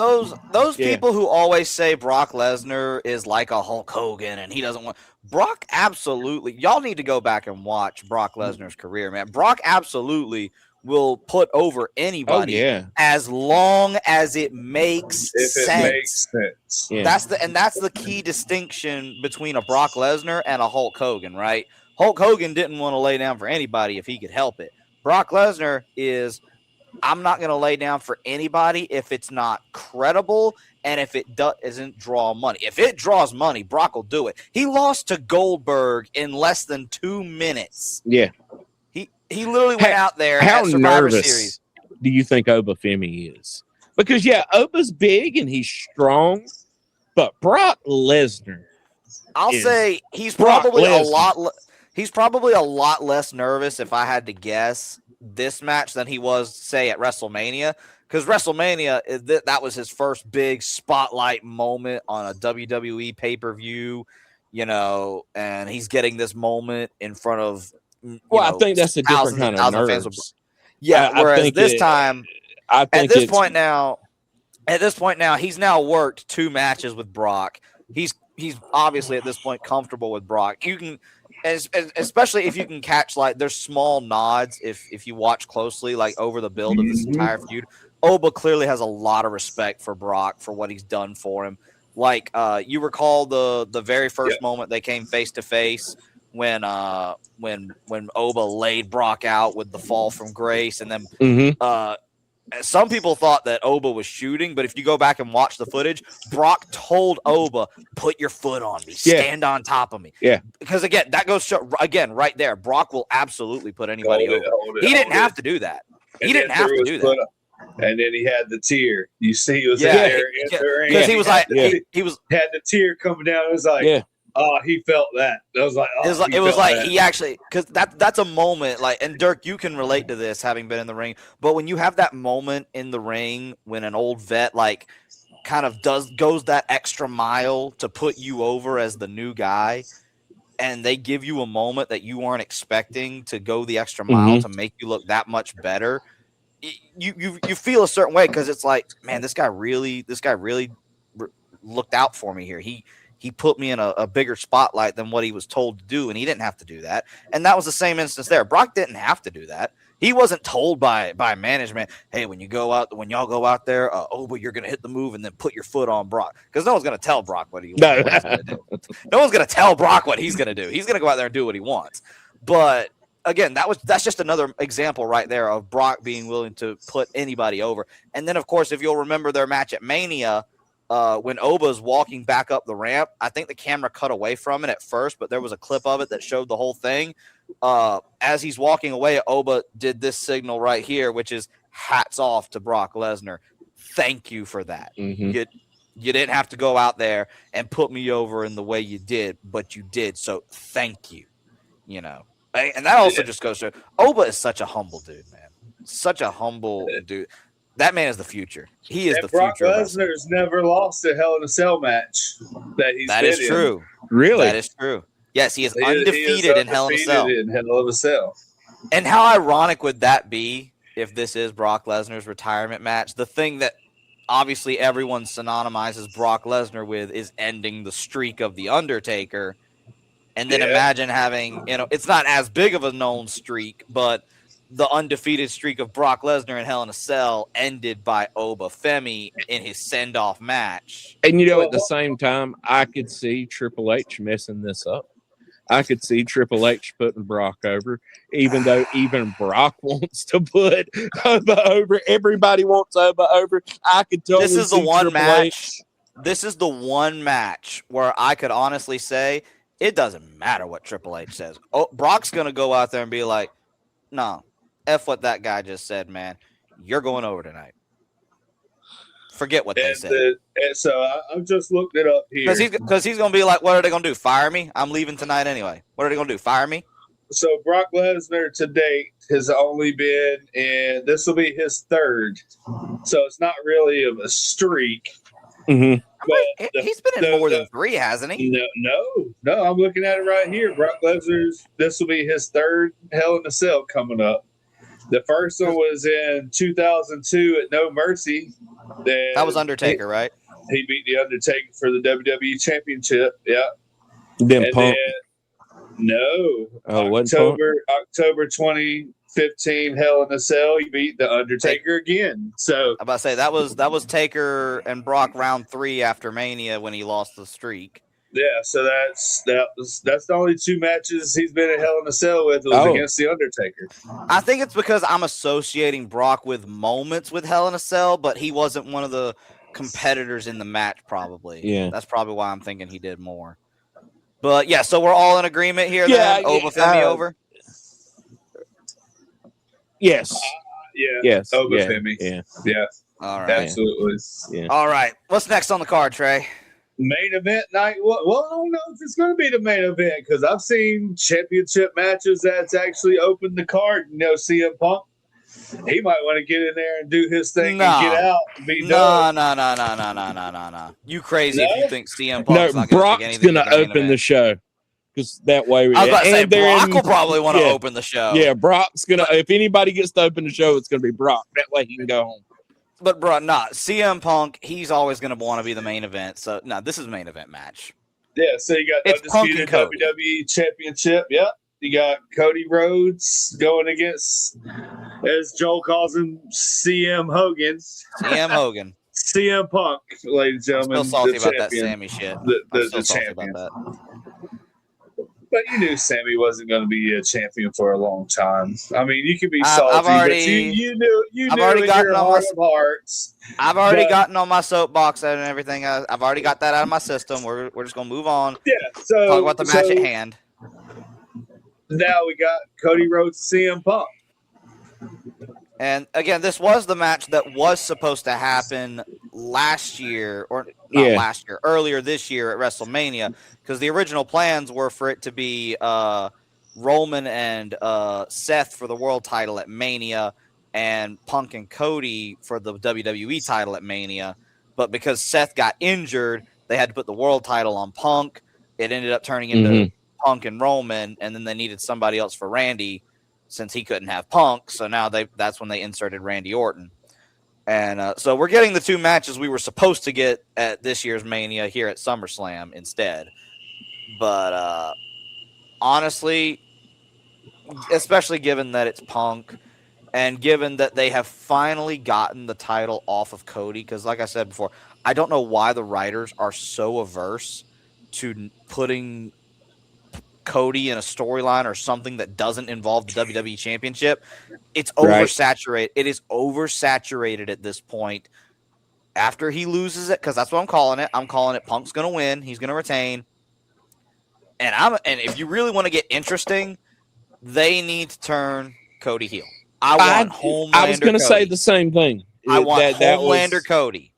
those people who always say Brock Lesnar is like a Hulk Hogan and he doesn't want Brock, absolutely. Y'all need to go back and watch Brock Lesnar's career, man. Brock absolutely will put over anybody as long as it makes sense. It makes sense. Yeah. That's the key distinction between a Brock Lesnar and a Hulk Hogan, right? Hulk Hogan didn't want to lay down for anybody if he could help it. Brock Lesnar is, I'm not going to lay down for anybody if it's not credible and if it doesn't draw money. If it draws money, Brock will do it. He lost to Goldberg in less than 2 minutes. Yeah. He literally went out there at Survivor Series. Do you think Obafemi is? Because Oba's big and he's strong, but Brock Lesnar, I'll say he's probably a lot less nervous, if I had to guess, this match than he was, say, at WrestleMania. Because WrestleMania, that was his first big spotlight moment on a WWE pay-per-view, and he's getting this moment in front of I think that's a different kind of nerves. Whereas this time, at this point now, he's now worked 2 matches with Brock. He's obviously at this point comfortable with Brock. You can, especially if you can catch there's small nods if you watch closely over the build of this entire feud. Oba clearly has a lot of respect for Brock for what he's done for him. You recall the very first moment they came face to face when Oba laid Brock out with the fall from grace, and then some people thought that Oba was shooting, but if you go back and watch the footage, Brock told Oba, "Put your foot on me, stand on top of me." Yeah, because again, that goes right there. Brock will absolutely put anybody over. He didn't have to do that. He didn't have to do that. And then he had the tear. You see, he was there because he was he had the tear coming down. It was like, oh, he felt that. It was like, he actually, because that's a moment and Derk, you can relate to this having been in the ring. But when you have that moment in the ring when an old vet kind of goes that extra mile to put you over as the new guy, and they give you a moment that you weren't expecting to go the extra mile to make you look that much better. You feel a certain way because it's like, man, this guy really looked out for me here. He put me in a bigger spotlight than what he was told to do, and he didn't have to do that. And that was the same instance there. Brock didn't have to do that. He wasn't told by management, hey, when y'all go out there, Oba, you're going to hit the move and then put your foot on Brock. Because no one's going to tell Brock what he's going to do. No one's going to tell Brock what he's going to do. He's going to go out there and do what he wants. But again, that's just another example right there of Brock being willing to put anybody over. And then, of course, if you'll remember their match at Mania, when Oba's walking back up the ramp, I think the camera cut away from it at first, but there was a clip of it that showed the whole thing. As he's walking away, Oba did this signal right here, which is hats off to Brock Lesnar. Thank you for that. You didn't have to go out there and put me over in the way you did, but you did. So thank you. And that also just goes to Oba is such a humble dude, man. Such a humble dude. That man is the future. He is the Brock future. Brock Lesnar's never lost a Hell in a Cell match that is true. Really? That is true. Yes, he is undefeated in Hell in a Cell. And how ironic would that be if this is Brock Lesnar's retirement match? The thing that obviously everyone synonymizes Brock Lesnar with is ending the streak of The Undertaker. And then imagine having, it's not as big of a known streak, but the undefeated streak of Brock Lesnar in Hell in a Cell ended by Obafemi in his send-off match. And at the same time, I could see Triple H messing this up. I could see Triple H putting Brock over, even though even Brock wants to put Oba over. Everybody wants Oba over. I could totally see This is the one match where I could honestly say it doesn't matter what Triple H says. Brock's going to go out there and be like, no, F what that guy just said, man. You're going over tonight. Forget what they said. And so I've just looked it up here. Because he's going to be like, what are they going to do? Fire me? I'm leaving tonight anyway. What are they going to do? Fire me? So Brock Lesnar to date has only been, and this will be his third. So it's not really of a streak. Mm-hmm. He's been in more than 3, hasn't he? No. I'm looking at it right here. Brock Lesnar's. This will be his 3rd Hell in a Cell coming up. The first one was in 2002 at No Mercy. That was Undertaker, right? He beat the Undertaker for the WWE Championship. Yeah. Then Punk. October 2015 Hell in a Cell. He beat the Undertaker again. So I'm about to say that was Taker and Brock round 3 after Mania when he lost the streak. Yeah, so that's the only 2 matches he's been in Hell in a Cell with was against the Undertaker. I think it's because I'm associating Brock with moments with Hell in a Cell, but he wasn't one of the competitors in the match. Probably. Yeah, that's probably why I'm thinking he did more. But yeah, so we're all in agreement here. Then Obafemi over. Yes. Yes. Obafemi. Yeah. All right. Absolutely. Yeah. All right. What's next on the card, Trey? Main event night. Well, I don't know if it's going to be the main event because I've seen championship matches that's actually opened the card. CM Punk, he might want to get in there and do his thing and get out and be done. No. You crazy if you think CM Punk's not Brock's going to open the show because that way. I was about to say Brock will probably want to open the show. Yeah, Brock's going to. If anybody gets to open the show, it's going to be Brock. That way he can go home. But, bro, CM Punk, he's always going to want to be the main event. So, no, this is a main event match. Yeah, so you got undisputed WWE Championship. Yep. You got Cody Rhodes going against, as Joel calls him, CM Hogan. CM Punk, ladies and gentlemen. I'm still salty about that Sammy shit. The champion. About that. But you knew Sammy wasn't going to be a champion for a long time. I mean, you could be salty, but you knew in your heart of hearts. I've already gotten on my soapbox and everything. I've already got that out of my system. We're just going to move on. Yeah. So talk about the match at hand. Now we got Cody Rhodes, CM Punk. And again, this was the match that was supposed to happen last year, or not last year, earlier this year at WrestleMania, because the original plans were for it to be Roman and Seth for the world title at Mania, and Punk and Cody for the WWE title at Mania. But because Seth got injured, they had to put the world title on Punk. It ended up turning into Punk and Roman, and then they needed somebody else for Randy, since he couldn't have Punk. So now that's when they inserted Randy Orton. And so we're getting the 2 matches we were supposed to get at this year's Mania here at SummerSlam instead. But honestly, especially given that it's Punk and given that they have finally gotten the title off of Cody, because like I said before, I don't know why the writers are so averse to putting Cody in a storyline or something that doesn't involve the WWE Championship. It's oversaturated. Right. It is oversaturated at this point. After he loses it, because that's what I'm calling it. I'm calling it Punk's going to win. He's going to retain. And if you really want to get interesting, they need to turn Cody heel. I want Homelander. I was going to say the same thing. I want Homelander Cody.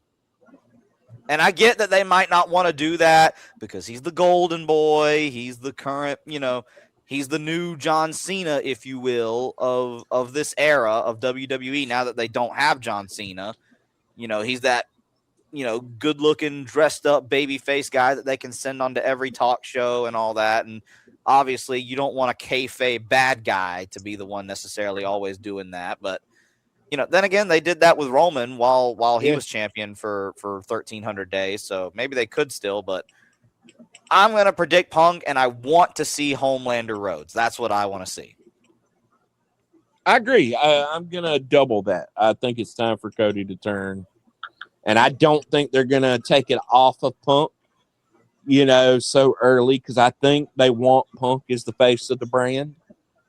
And I get that they might not want to do that because he's the golden boy. He's the current, he's the new John Cena, if you will, of this era of WWE now that they don't have John Cena. He's that, good-looking, dressed-up babyface guy that they can send on to every talk show and all that. And obviously you don't want a kayfabe bad guy to be the one necessarily always doing that. But then again, they did that with Roman while he was champion for 1,300 days. So maybe they could still, but I'm going to predict Punk, and I want to see Homelander Rhodes. That's what I want to see. I agree. I'm going to double that. I think it's time for Cody to turn. And I don't think they're going to take it off of Punk, so early, because I think they want Punk as the face of the brand,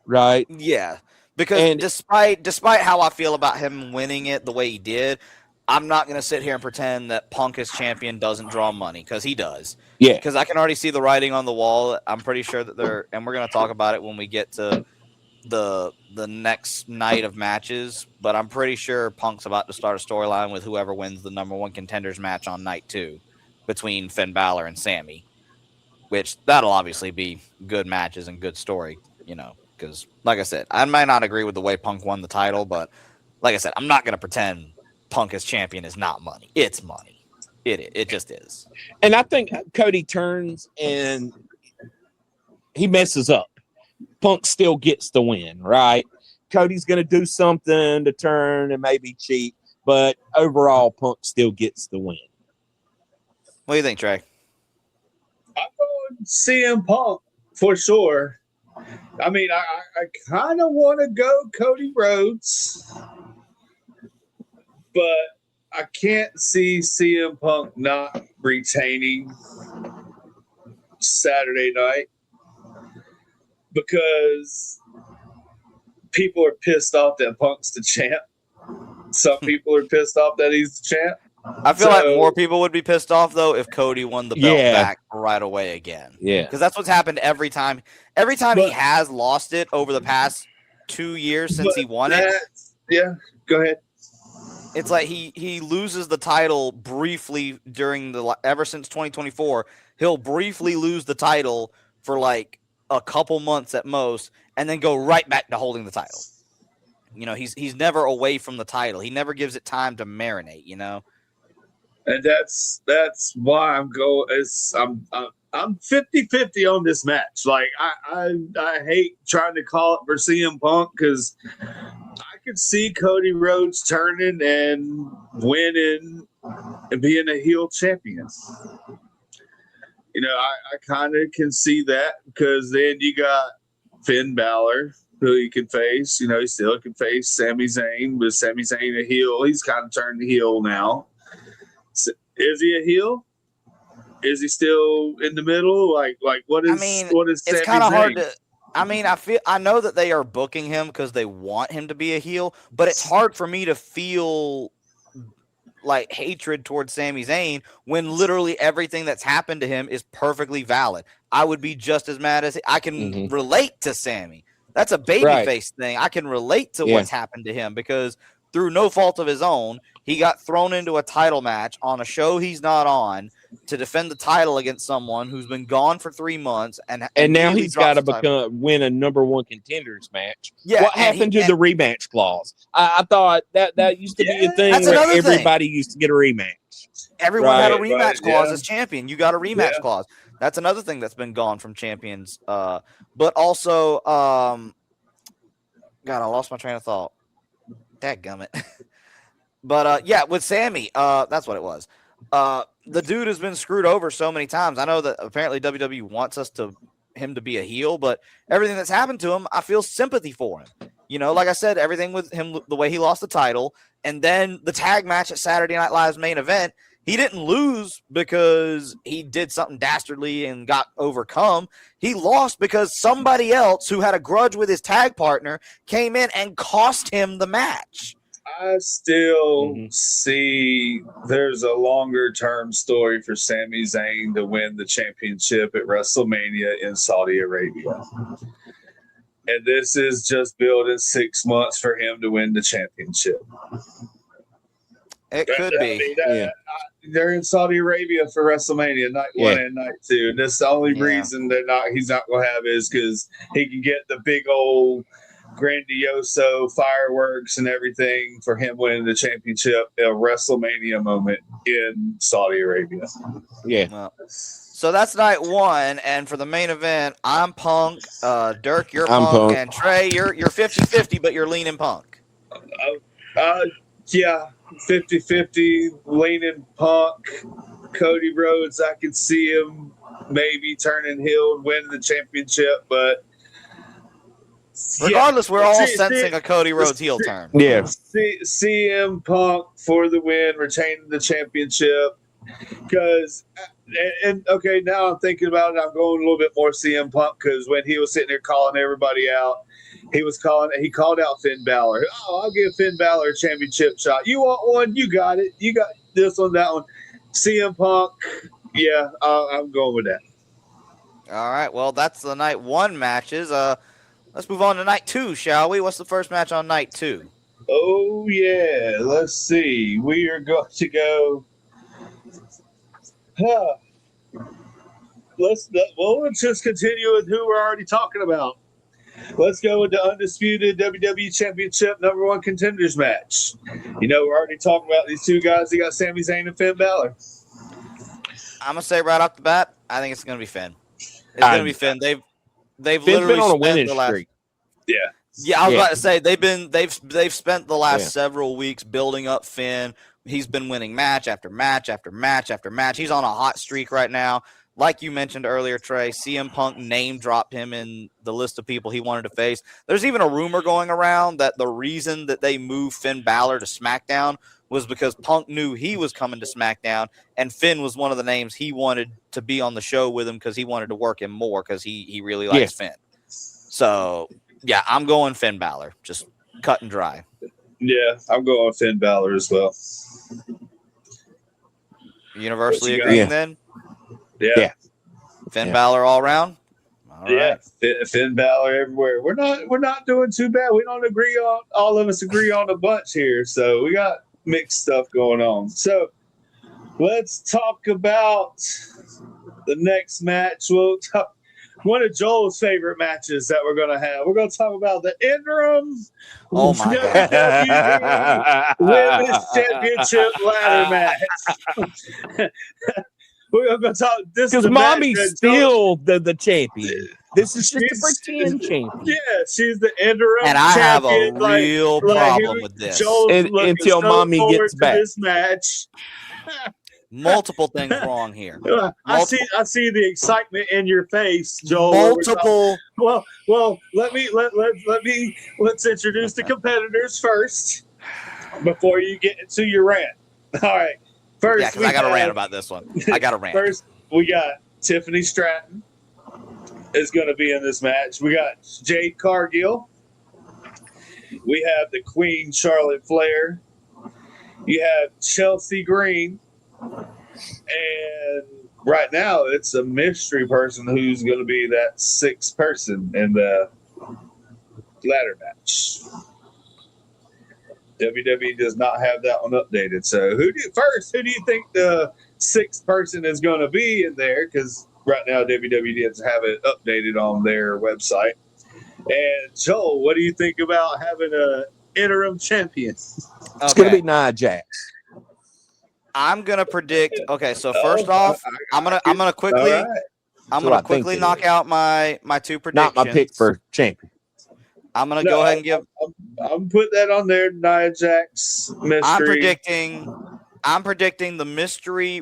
right? Yeah. Because despite how I feel about him winning it the way he did, I'm not going to sit here and pretend that Punk as champion doesn't draw money, because he does. Yeah. Because I can already see the writing on the wall. I'm pretty sure that and we're going to talk about it when we get to the next night of matches, but I'm pretty sure Punk's about to start a storyline with whoever wins the number 1 contenders match on night 2 between Finn Balor and Sammy, which that'll obviously be good matches and good story, because like I said, I might not agree with the way Punk won the title, but like I said, I'm not going to pretend Punk as champion is not money. It's money. It just is. And I think Cody turns and he messes up. Punk still gets the win, right? Cody's going to do something to turn and maybe cheat, but overall, Punk still gets the win. What do you think, Trey? I'm going CM Punk for sure. I mean, I kind of want to go Cody Rhodes, but I can't see CM Punk not retaining Saturday night because people are pissed off that Punk's the champ. Some people are pissed off that he's the champ. I feel like more people would be pissed off, though, if Cody won the belt back right away again. Yeah. Because that's what's happened every time. Every time he has lost it over the past 2 years since he won it. Yeah, go ahead. It's like he loses the title briefly ever since 2024. He'll briefly lose the title for like a couple months at most and then go right back to holding the title. You know, he's never away from the title. He never gives it time to marinate, you know? And that's why I'm 50-50 on this match. Like I hate trying to call it for CM Punk because I could see Cody Rhodes turning and winning and being a heel champion. You know, I kind of can see that because then you got Finn Balor who he can face. You know, he still can face Sami Zayn, but Sami Zayn a heel. He's kind of turned heel now. Is he a heel? Is he still in the middle? Like what is? I mean, what is? It's kind of hard to. I mean, I know that they are booking him because they want him to be a heel, but it's hard for me to feel like hatred towards Sami Zayn when literally everything that's happened to him is perfectly valid. I would be just as mad as I can relate to Sami. That's a babyface thing. I can relate to what's happened to him because through no fault of his own, he got thrown into a title match on a show he's not on to defend the title against someone who's been gone for 3 months. And now he's got to win a number one contenders match. Yeah, what happened to the rematch clause? I thought that used to be a thing where everybody used to get a rematch. Everyone had a rematch clause as champion. You got a rematch clause. That's another thing that's been gone from champions. But also, God, I lost my train of thought. Dadgummit. But with Sami, that's what it was. The dude has been screwed over so many times. I know that apparently WWE wants him to be a heel, but everything that's happened to him, I feel sympathy for him. You know, like I said, everything with him, the way he lost the title, and then the tag match at Saturday Night Live's main event, he didn't lose because he did something dastardly and got overcome. He lost because somebody else who had a grudge with his tag partner came in and cost him the match. I still see there's a longer-term story for Sami Zayn to win the championship at WrestleMania in Saudi Arabia. And this is just building 6 months for him to win the championship. It could be. They're in Saudi Arabia for WrestleMania, night 1 and night 2. And that's the only reason he's not going to have is because he can get the big old grandioso fireworks and everything for him winning the championship, a WrestleMania moment in Saudi Arabia. Yeah. Well, so that's night 1, and for the main event, I'm Punk. Derk, you're Punk, and Trey, you're 50-50, but you're leaning Punk. Yeah, 50-50, leaning Punk. Cody Rhodes, I could see him maybe turning heel and winning the championship, but regardless, we're all sensing a Cody Rhodes heel turn. Yeah. CM Punk for the win, retaining the championship. Because, okay, now I'm thinking about it. I'm going a little bit more CM Punk because when he was sitting there calling everybody out, he called out Finn Balor. Oh, I'll give Finn Balor a championship shot. You want one? You got it. You got this one, that one. CM Punk, yeah, I'm going with that. All right, well, that's the night 1 matches. Let's move on to night 2, shall we? What's the first match on night 2? Oh, yeah. Let's see. We are going to go. Let's just continue with who we're already talking about. Let's go with the undisputed WWE Championship #1 contenders match. You know, we're already talking about these two guys. You got Sami Zayn and Finn Balor. I'm gonna say right off the bat, I think it's gonna be Finn. It's gonna be Finn. They've Finn's literally been on a spent winning the last. streak. Yeah, I was about to say they've spent the last several weeks building up Finn. He's been winning match after match after match after match. He's on a hot streak right now. Like you mentioned earlier, Trey, CM Punk name dropped him in the list of people he wanted to face. There's even a rumor going around that the reason that they moved Finn Balor to SmackDown was because Punk knew he was coming to SmackDown, and Finn was one of the names he wanted to be on the show with him because he wanted to work him more because he really likes Finn. So, yeah, I'm going Finn Balor, just cut and dry. Yeah, I'm going Finn Balor as well. Universally agreeing then? Yeah. Finn Balor all around? All right. Finn Balor everywhere. We're not doing too bad. We don't agree on, all of us agree on a bunch here. So we got mixed stuff going on. So let's talk about the next match. We'll talk one of Joel's favorite matches that we're going to have. We're going to talk about the interim WWE Women's Championship ladder match. We're going to talk this because Mommy's still the champion. This is just a pretend champion. Yeah, she's the interim and I champion. have a real problem with this. Until Mommy gets back. This match. Multiple things wrong here. I see the excitement in your face, Joel. Multiple. Well, let's introduce the competitors first before you get into your rant. All right. First, because I got a rant about this one. I got a rant. First, we got Tiffany Stratton is going to be in this match. We got Jade Cargill. We have the Queen Charlotte Flair. You have Chelsea Green. And right now, it's a mystery person who's going to be that sixth person in the ladder match. WWE does not have that one updated. So who do you think the sixth person is going to be in there? Because right now WWE doesn't have it updated on their website. And Joel, what do you think about having an interim champion? It's going to be Nia Jax. I'm gonna predict. Okay, so first off, I'm gonna quickly knock out my two predictions. Not my pick for champion. I'm gonna go ahead and give. I'm put that on there. Nia Jax mystery. I'm predicting the mystery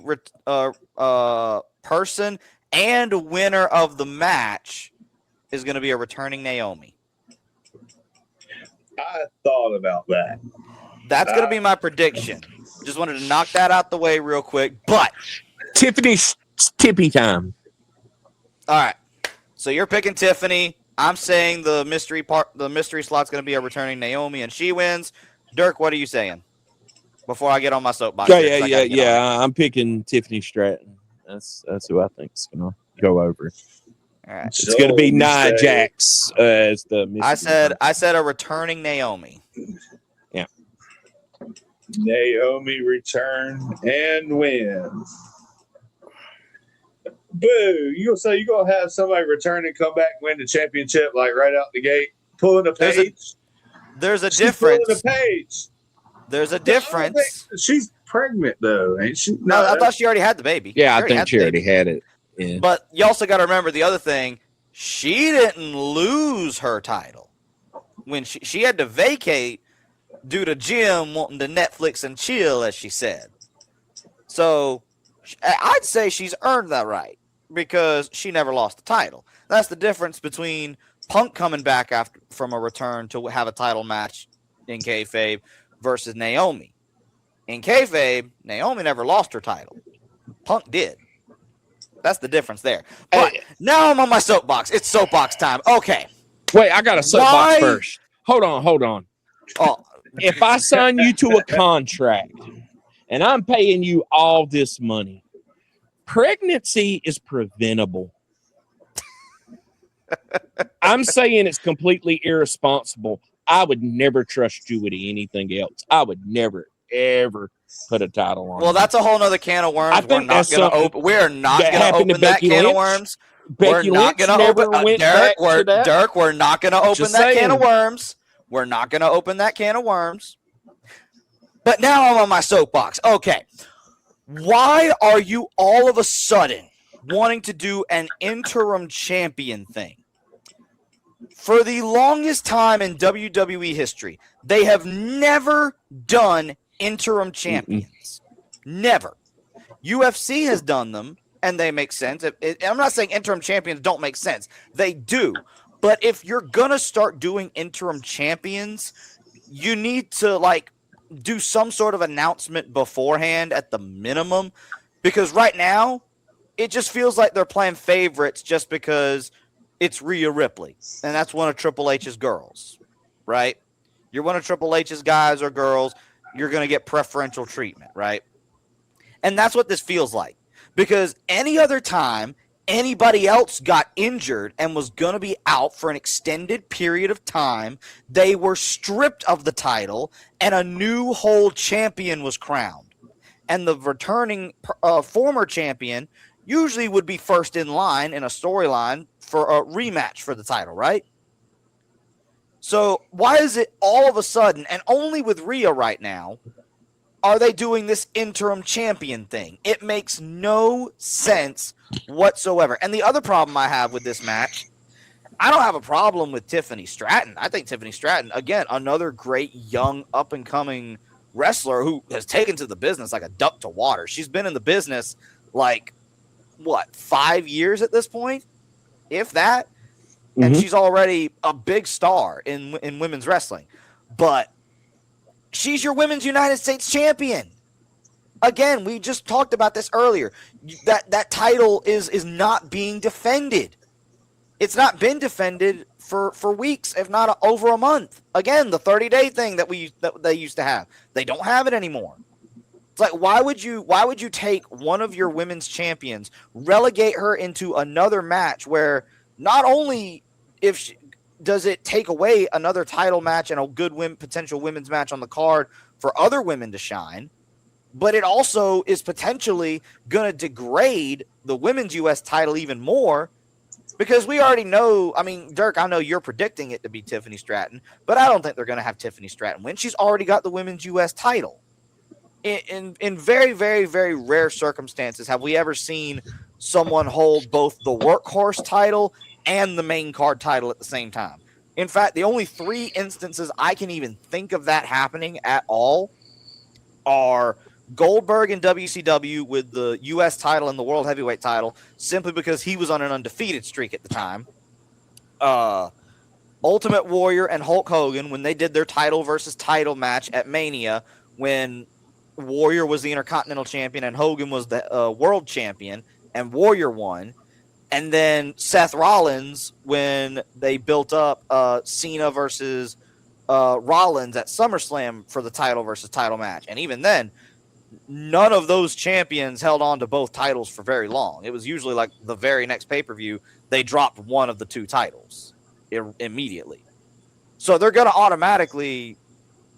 person and winner of the match is going to be a returning Naomi. I thought about that. That's going to be my prediction. Just wanted to knock that out the way real quick. But Tiffany's Tippy time. All right. So you're picking Tiffany. I'm saying the mystery slot's going to be a returning Naomi, and she wins. Derk, what are you saying? Before I get on my soapbox. Yeah. I'm picking Tiffany Stratton. That's who I think is going to go over. All right. It's going to be Nia Jax as the mystery. I said a returning Naomi. Yeah. Naomi return and win. Boo! You're gonna have somebody return and come back and win the championship like right out the gate, pulling a page. There's a difference. Pulling a page. There's a difference. She's pregnant though, ain't she? No, I thought she already had the baby. Yeah, I think she already had it. Yeah. But you also got to remember the other thing. She didn't lose her title when she had to vacate due to Jim wanting to Netflix and chill, as she said. So I'd say she's earned that right because she never lost the title. That's the difference between Punk coming back from a return to have a title match in kayfabe versus Naomi. In kayfabe, Naomi never lost her title. Punk did. That's the difference there. But now I'm on my soapbox. It's soapbox time. Okay. Wait, I got a soapbox first. Hold on. Oh, if I sign you to a contract and I'm paying you all this money, pregnancy is preventable. I'm saying it's completely irresponsible. I would never trust you with anything else. I would never, ever put a title on. Well, that's a whole nother can of worms. We're not going to open. We're not going to open that can of worms. We're not going to open Derk. We're not going to open that can of worms. We're not going to open that can of worms. But now I'm on my soapbox. Okay. Why are you all of a sudden wanting to do an interim champion thing? For the longest time in WWE history, they have never done interim champions. Never. UFC has done them, and they make sense. I'm not saying interim champions don't make sense. They do. But if you're going to start doing interim champions, you need to, like, do some sort of announcement beforehand at the minimum. Because right now, it just feels like they're playing favorites just because it's Rhea Ripley, and that's one of Triple H's girls, right? You're one of Triple H's guys or girls, you're going to get preferential treatment, right? And that's what this feels like, because any other time anybody else got injured and was going to be out for an extended period of time, they were stripped of the title and a new whole champion was crowned. And the returning former champion usually would be first in line in a storyline for a rematch for the title, right? So why is it all of a sudden, and only with Rhea right now, are they doing this interim champion thing? It makes no sense whatsoever. And the other problem I have with this match, I don't have a problem with Tiffany Stratton. I think Tiffany Stratton, again, another great young up-and-coming wrestler who has taken to the business like a duck to water. She's been in the business like, 5 years at this point, if that, and she's already a big star in women's wrestling. But she's your Women's United States champion. Again, we just talked about this earlier. That title is not being defended. It's not been defended for weeks, if not over a month. Again, the 30-day thing that they used to have. They don't have it anymore. It's like, why would you take one of your women's champions, relegate her into another match where not only does it take away another title match and a good potential women's match on the card for other women to shine, but it also is potentially going to degrade the women's U.S. title even more, because we already know, I mean, Derk, I know you're predicting it to be Tiffany Stratton, but I don't think they're going to have Tiffany Stratton win. She's already got the women's U.S. title. In very, very, very rare circumstances have we ever seen someone hold both the workhorse title and the main card title at the same time. In fact, the only 3 instances I can even think of that happening at all are Goldberg in WCW with the U.S. title and the World Heavyweight title, simply because he was on an undefeated streak at the time. Ultimate Warrior and Hulk Hogan when they did their title versus title match at Mania, when Warrior was the Intercontinental Champion and Hogan was the World Champion, and Warrior won. And then Seth Rollins when they built up Cena versus Rollins at SummerSlam for the title versus title match. And even then, none of those champions held on to both titles for very long. It was usually like the very next pay-per-view, they dropped one of the 2 titles immediately. So they're going to automatically...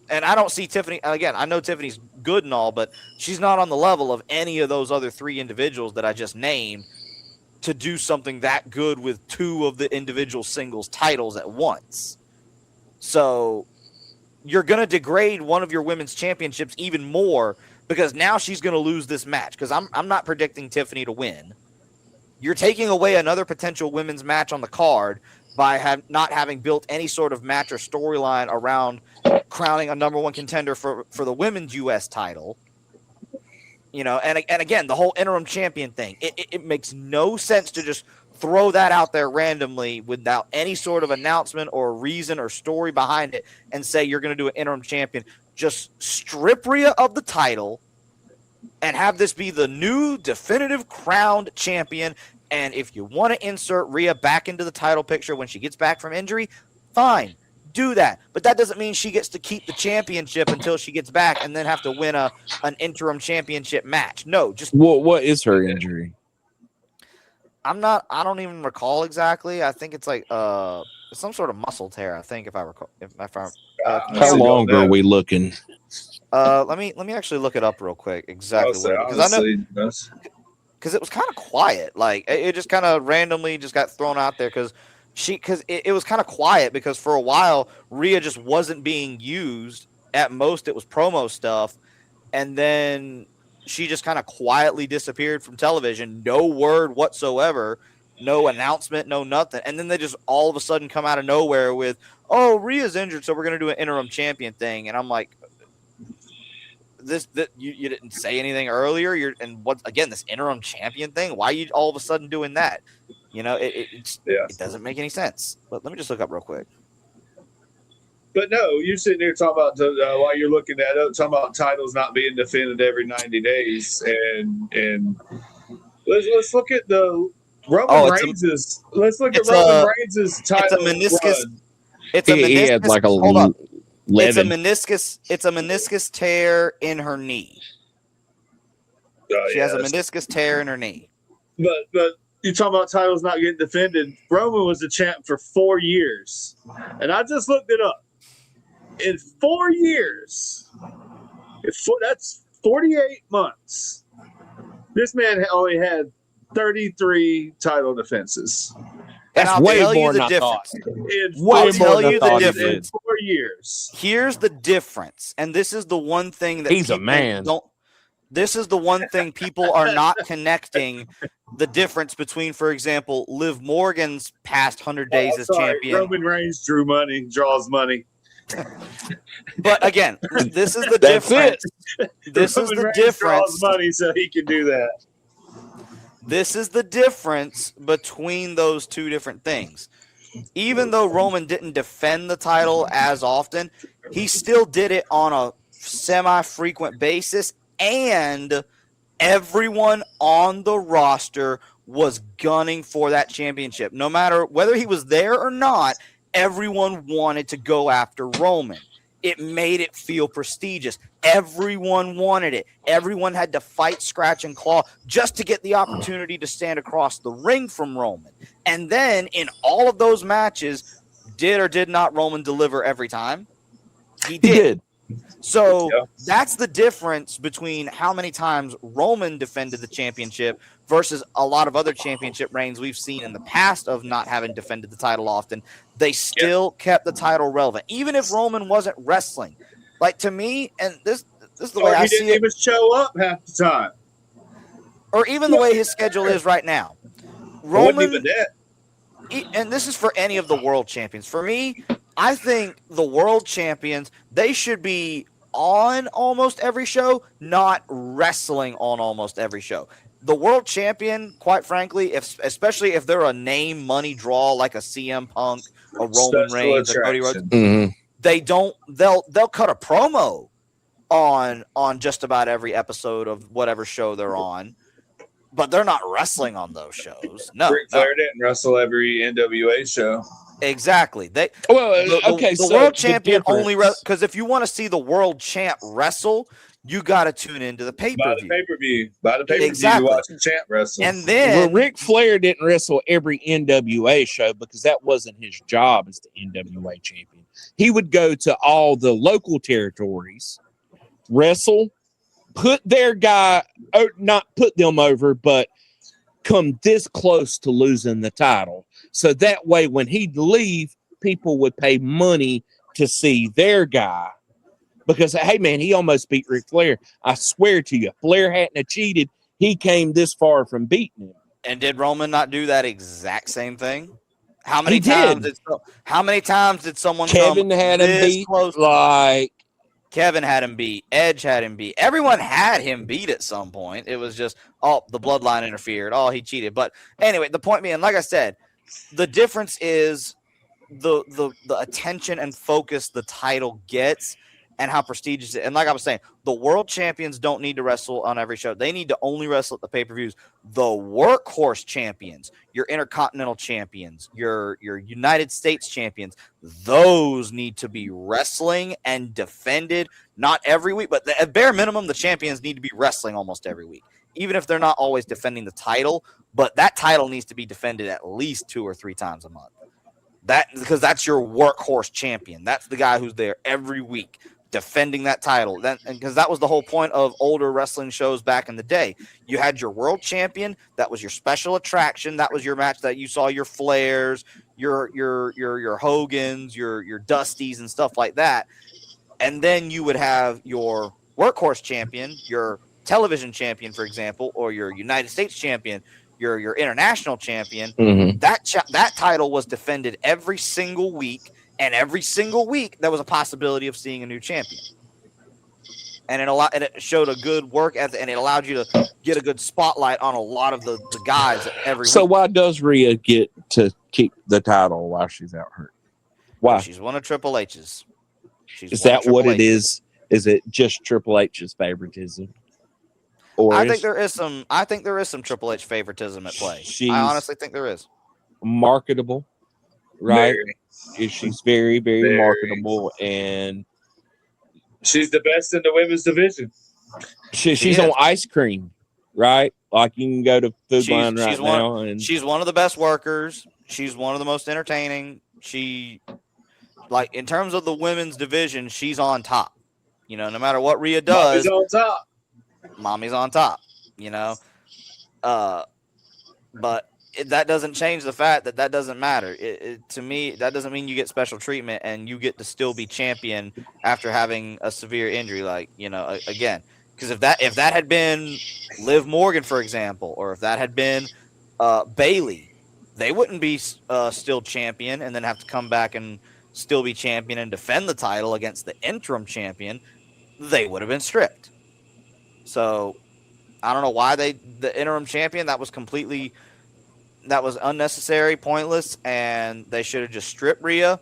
And I don't see Tiffany, again, I know Tiffany's good and all, but she's not on the level of any of those other 3 individuals that I just named to do something that good with 2 of the individual singles titles at once. So you're going to degrade one of your women's championships even more, because now she's going to lose this match, because I'm not predicting Tiffany to win. You're taking away another potential women's match on the card by not having built any sort of match or storyline around crowning a number 1 contender for the women's U.S. title. You know, and again, the whole interim champion thing, it makes no sense to just throw that out there randomly without any sort of announcement or reason or story behind it and say you're going to do an interim champion. Just strip Rhea of the title and have this be the new definitive crowned champion. And if you want to insert Rhea back into the title picture when she gets back from injury, fine, do that. But that doesn't mean she gets to keep the championship until she gets back and then have to win an interim championship match. No, just what is her injury? I don't even recall exactly. I think it's like some sort of muscle tear, I think, if I recall. How long are we looking? Let me actually look it up real quick. Exactly what, because I know, because it was kind of quiet. Like it just kind of randomly just got thrown out there because it was kind of quiet, because for a while Rhea just wasn't being used. At most it was promo stuff, and then she just kind of quietly disappeared from television. No word whatsoever, no announcement, no nothing. And then they just all of a sudden come out of nowhere with, oh, Rhea's injured, so we're going to do an interim champion thing. And I'm like, you didn't say anything earlier. This interim champion thing? Why are you all of a sudden doing that? It doesn't make any sense. But let me just look up real quick. But no, you're sitting there talking about while you're looking at it, talking about titles not being defended every 90 days, and let's look at the Roman Reigns'. Let's look at Roman Reigns' title. It's a meniscus. Run. It's a meniscus. He had like a hold up. 11. It's a meniscus tear in her knee. She has a meniscus tear in her knee. But you're talking about titles not getting defended. Roman was the champ for 4 years, and I just looked it up. In 4 years, that's 48 months. This man only had 33 title defenses. That's way more than I thought. I'll tell you the difference. In 4 years. Here's the difference, and this is the one thing that he's a man. This is the one thing people are not connecting the difference between, for example, Liv Morgan's past 100 days as champion. Roman Reigns draws money. But again, this is the difference. This is the difference. Draws money so he can do that. This is the difference between those two different things. Even though Roman didn't defend the title as often, he still did it on a semi-frequent basis, and everyone on the roster was gunning for that championship. No matter whether he was there or not, everyone wanted to go after Roman. It made it feel prestigious. Everyone wanted it. Everyone had to fight, scratch, and claw just to get the opportunity to stand across the ring from Roman. And then in all of those matches, did or did not Roman deliver every time? He did. So that's the difference between how many times Roman defended the championship versus a lot of other championship reigns we've seen in the past of not having defended the title often. They still kept the title relevant, even if Roman wasn't wrestling. Like, to me, and this is the way I see it. He didn't even show up half the time. Or even the way his schedule is right now. Roman, and this is for any of the world champions. For me, I think the world champions, they should be on almost every show, not wrestling on almost every show. The world champion, quite frankly, especially if they're a name money draw like a CM Punk, a Roman Reigns, a Cody Rhodes, they'll cut a promo on just about every episode of whatever show they're on, but they're not wrestling on those shows. No, Ric Flair didn't wrestle every NWA show. Exactly. The world champion only because if you want to see the world champ wrestle, you got to tune into the pay-per-view. By the pay-per-view, exactly. You watch the champ wrestle. And then Ric Flair didn't wrestle every NWA show because that wasn't his job as the NWA champion. He would go to all the local territories, wrestle, put their guy, not put them over, but come this close to losing the title. So that way, when he'd leave, people would pay money to see their guy. Because, hey, man, he almost beat Ric Flair. I swear to you, Flair hadn't cheated. He came this far from beating him. And did Roman not do that exact same thing? How many times did someone Kevin had him beat? Kevin had him beat. Edge had him beat. Everyone had him beat at some point. It was just, the bloodline interfered. He cheated. But anyway, the point being, like I said, the difference is the attention and focus the title gets and how prestigious it is. And like I was saying, the world champions don't need to wrestle on every show. They need to only wrestle at the pay-per-views. The workhorse champions, your intercontinental champions, your United States champions, those need to be wrestling and defended, not every week, but at bare minimum, the champions need to be wrestling almost every week, even if they're not always defending the title. But that title needs to be defended at least 2 or 3 times a month. Because that's your workhorse champion. That's the guy who's there every week defending that title. Because that was the whole point of older wrestling shows back in the day. You had your world champion. That was your special attraction. That was your match that you saw your Flairs, your Hogans, your Dusties and stuff like that. And then you would have your workhorse champion, your television champion, for example, or your United States champion, your international champion, Mm-hmm. that title was defended every single week, and every single week there was a possibility of seeing a new champion. And it showed a good work ethic, and it allowed you to get a good spotlight on a lot of the guys every week. So why does Rhea get to keep the title while she's out hurt? Why? Well, she's one of Triple H's. Is that what it is? Is it just Triple H's favoritism? Or I think there is some Triple H favoritism at play. I honestly think there is. Marketable, right? She's very, very marketable, and she's the best in the women's division. She's on ice cream, right? Like you can go to Food Line right now, and she's one of the best workers. She's one of the most entertaining. In terms of the women's division, she's on top. You know, no matter what Rhea does, Mommy's on top. You know, but that doesn't change the fact that doesn't matter. To me, that doesn't mean you get special treatment and you get to still be champion after having a severe injury. Like, you know, again, because if that had been Liv Morgan, for example, or if that had been Bayley, they wouldn't be still champion and then have to come back and still be champion and defend the title against the interim champion. They would have been stripped. So I don't know why the interim champion, that was unnecessary, pointless, and they should have just stripped Rhea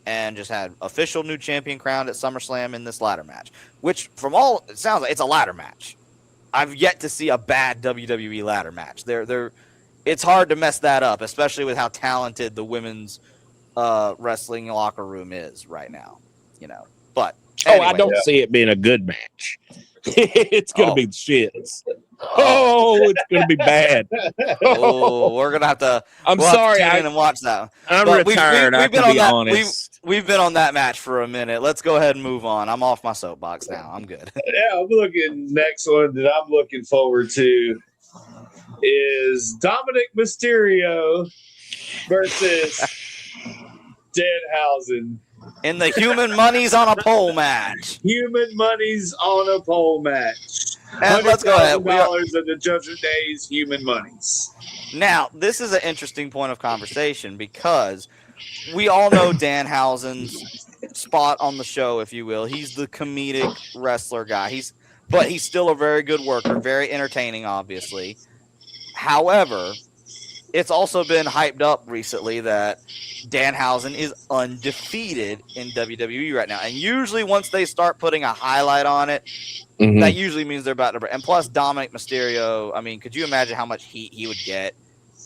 and just had official new champion crowned at SummerSlam in this ladder match, which from all it sounds like it's a ladder match. I've yet to see a bad WWE ladder match. It's hard to mess that up, especially with how talented the women's wrestling locker room is right now, you know. But anyway, I don't see it being a good match. It's gonna be shits. It's gonna be bad. We're gonna have to. I'm sorry, I didn't watch that. I'm retired. I can be honest. We've been on that match for a minute. Let's go ahead and move on. I'm off my soapbox now. I'm good. Yeah, I'm looking. Next one that I'm looking forward to is Dominic Mysterio versus Danhausen in the Human Money's on a Pole match. Human Money's on a Pole match. And let's go ahead. $100,000 of the Judgment Day's Human Money's. Now, this is an interesting point of conversation because we all know Danhausen's spot on the show, if you will. He's the comedic wrestler guy. But he's still a very good worker, very entertaining, obviously. However, it's also been hyped up recently that Danhausen is undefeated in WWE right now. And usually once they start putting a highlight on it, that usually means they're about to break. And plus Dominic Mysterio, I mean, could you imagine how much heat he would get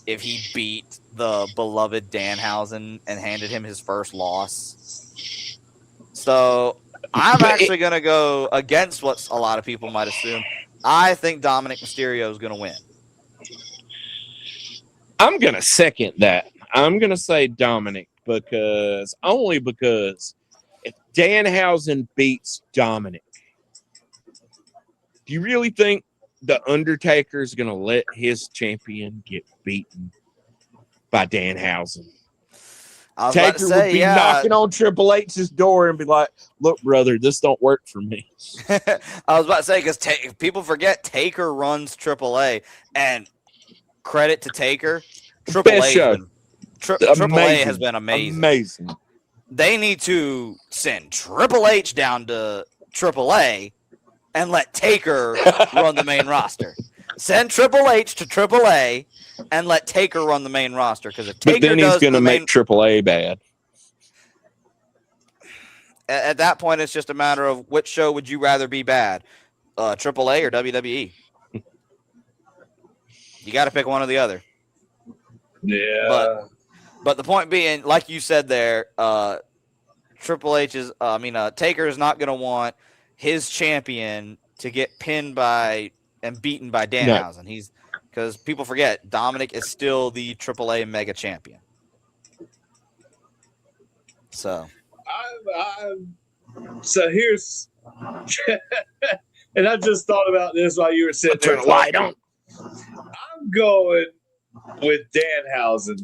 if he beat the beloved Danhausen and handed him his first loss? So I'm actually going to go against what a lot of people might assume. I think Dominic Mysterio is going to win. I'm going to second that. I'm going to say Dominic because if Danhausen beats Dominic, do you really think The Undertaker is going to let his champion get beaten by Danhausen? Taker would be knocking on Triple H's door and be like, look, brother, this don't work for me. I was about to say, because people forget Taker runs AAA, and credit to Taker, AAA has been amazing. They need to send Triple H down to AAA and let Taker run the main roster. Send Triple H to AAA and let Taker run the main roster. Because if Taker then he's going to make AAA bad. At that point, it's just a matter of which show would you rather be bad, AAA or WWE? You got to pick one or the other. Yeah. But the point being, like you said there, Triple H is, Taker is not going to want his champion to get pinned by and beaten by Danhausen. No. Because people forget, Dominic is still the AAA mega champion. So. So here's, and I just thought about this while you were sitting there. Turn the light on. I'm going with Danhausen.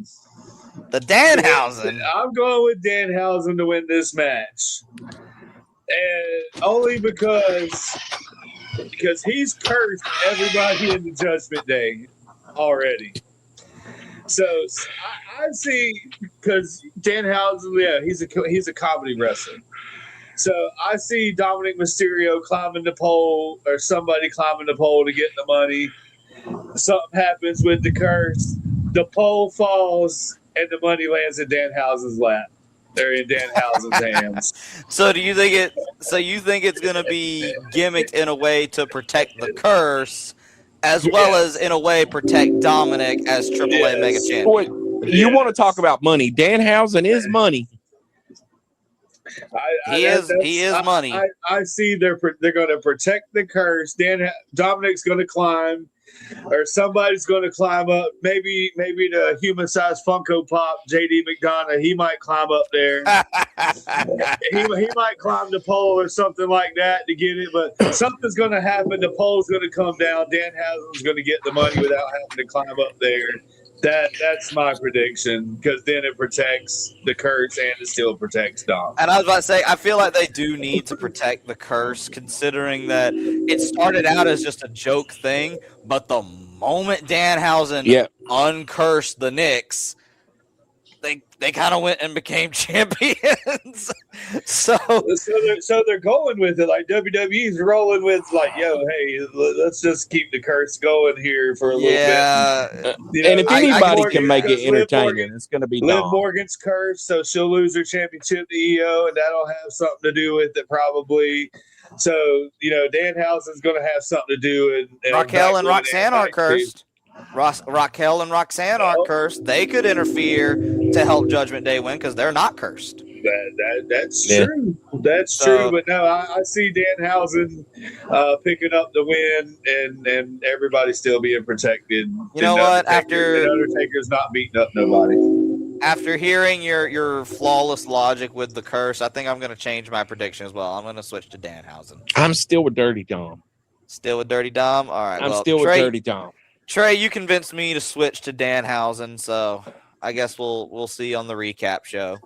The Danhausen. I'm going with Danhausen to win this match. And only because because he's cursed everybody in the Judgment Day already. So I see, because Danhausen, he's a comedy wrestler. So I see Dominic Mysterio climbing the pole, or somebody climbing the pole to get the money. Something happens with the curse. The pole falls, and the money lands in Danhausen's lap. They're in Danhausen's hands. So do you think you think it's going to be gimmicked in a way to protect the curse, as well as in a way protect Dominic as AAA Mega Champion? Boy, you want to talk about money? Danhausen is money. He is money. I see they're going to protect the curse. Dominic's going to climb, or somebody's going to climb up. Maybe the human-sized Funko Pop, JD McDonough, he might climb up there. he might climb the pole or something like that to get it. But something's going to happen. The pole's going to come down. Danhausen's going to get the money without having to climb up there. That's my prediction, because then it protects the curse and it still protects Dom. And I was about to say, I feel like they do need to protect the curse, considering that it started out as just a joke thing, but the moment Danhausen uncursed the Knicks, they kind of went and became champions. so they're going with it. Like WWE's rolling with, like, yo, hey, let's just keep the curse going here for a little bit. And if anybody can make it entertaining, it's going to be Liv Morgan's curse, so she'll lose her championship to EO, and that'll have something to do with it probably. So, Danhausen's going to have something to do. And Raquel and Roxanne are cursed. Raquel and Roxanne aren't cursed. They could interfere to help Judgment Day win because they're not cursed. That's true. That's true. But no, I see Danhausen picking up the win, and everybody still being protected. You know what? After Undertaker's not beating up nobody. After hearing your flawless logic with the curse, I think I'm going to change my prediction as well. I'm going to switch to Danhausen. I'm still with Dirty Dom. Still with Dirty Dom? All right. I'm still with Dirty Dom. Trey, you convinced me to switch to Danhausen, so I guess we'll see on the recap show.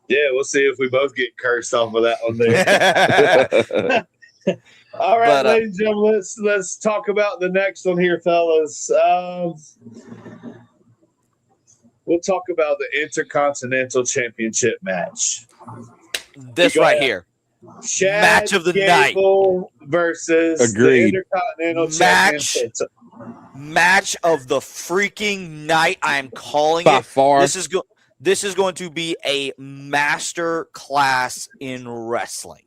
Yeah, we'll see if we both get cursed off of that one there. All right, ladies and gentlemen, let's talk about the next one here, fellas. We'll talk about the Intercontinental Championship match. This right here. Chad match of the Gable night versus the Intercontinental Championship. Match of the freaking night. I am calling by it. Far. This is going to be a master class in wrestling,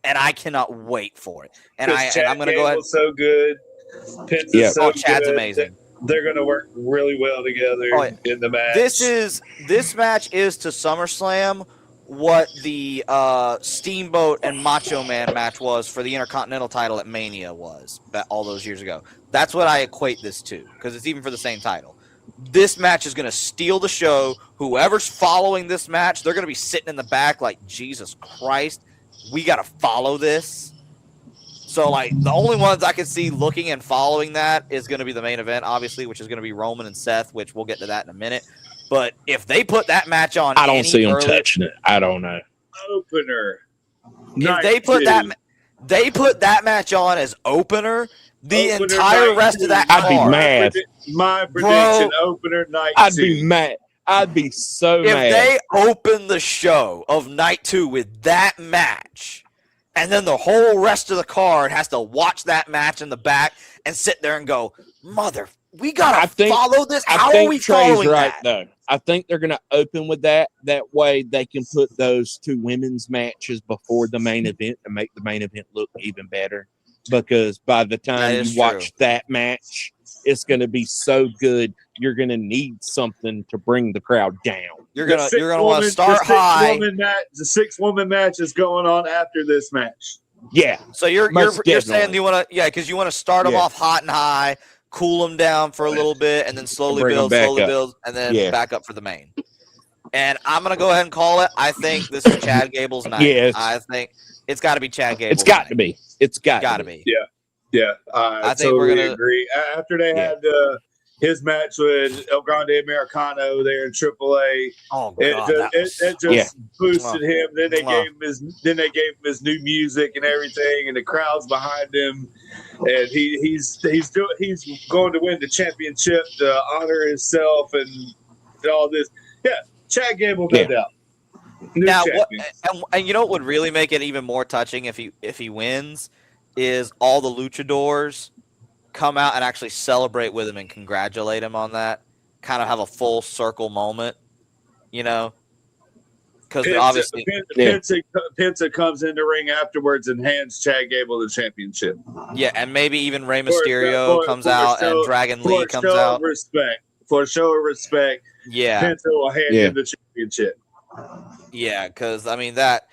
and I cannot wait for it. And I'm going to go ahead. So good. Pitts is so Chad's good. amazing. They're going to work really well together in the match. This match is to SummerSlam what the Steamboat and Macho Man match was for the Intercontinental title at Mania was all those years ago. That's what I equate this to, because it's even for the same title. This match is going to steal the show. Whoever's following this match, they're going to be sitting in the back like, Jesus Christ, we got to follow this. So, like, the only ones I can see looking and following that is going to be the main event, obviously, which is going to be Roman and Seth, which we'll get to that in a minute. But if they put that match on, I don't see them touching it. I don't know. Opener. If they put that match on as opener, the entire rest of that I'd be mad. My prediction, opener night. I'd be mad. I'd be so mad. If they open the show of night 2 with that match, and then the whole rest of the card has to watch that match in the back and sit there and go, we gotta follow this. How are we following that? Though. I think they're gonna open with that. That way they can put those two women's matches before the main event and make the main event look even better. Because by the time you watch that match, it's gonna be so good. You're gonna need something to bring the crowd down. You're gonna want to start high. The 6-woman match is going on after this match. Yeah. So you're saying you want to because you want to start them off hot and high, cool them down for a little bit, and then slowly build, and then back up for the main. And I'm going to go ahead and call it. I think this is Chad Gable's night. Yes. I think it's got to be Chad Gable's It's got night. to be. It's got to be. Yeah. I think totally agree. After they had his match with El Grande Americano there in AAA. Oh God, it just boosted him. Then they gave him his new music and everything, and the crowd's behind him. And he's going to win the championship to honor himself and all this. Yeah, Chad Gable, no doubt. Now, and you know what would really make it even more touching if he wins is all the luchadors come out and actually celebrate with him and congratulate him on that. Kind of have a full circle moment, you know? Because obviously Penta comes in the ring afterwards and hands Chad Gable the championship. Yeah, and maybe even Rey Mysterio comes out and Dragon Lee comes out. For a show of respect, Penta will hand him the championship. Yeah, because I mean that,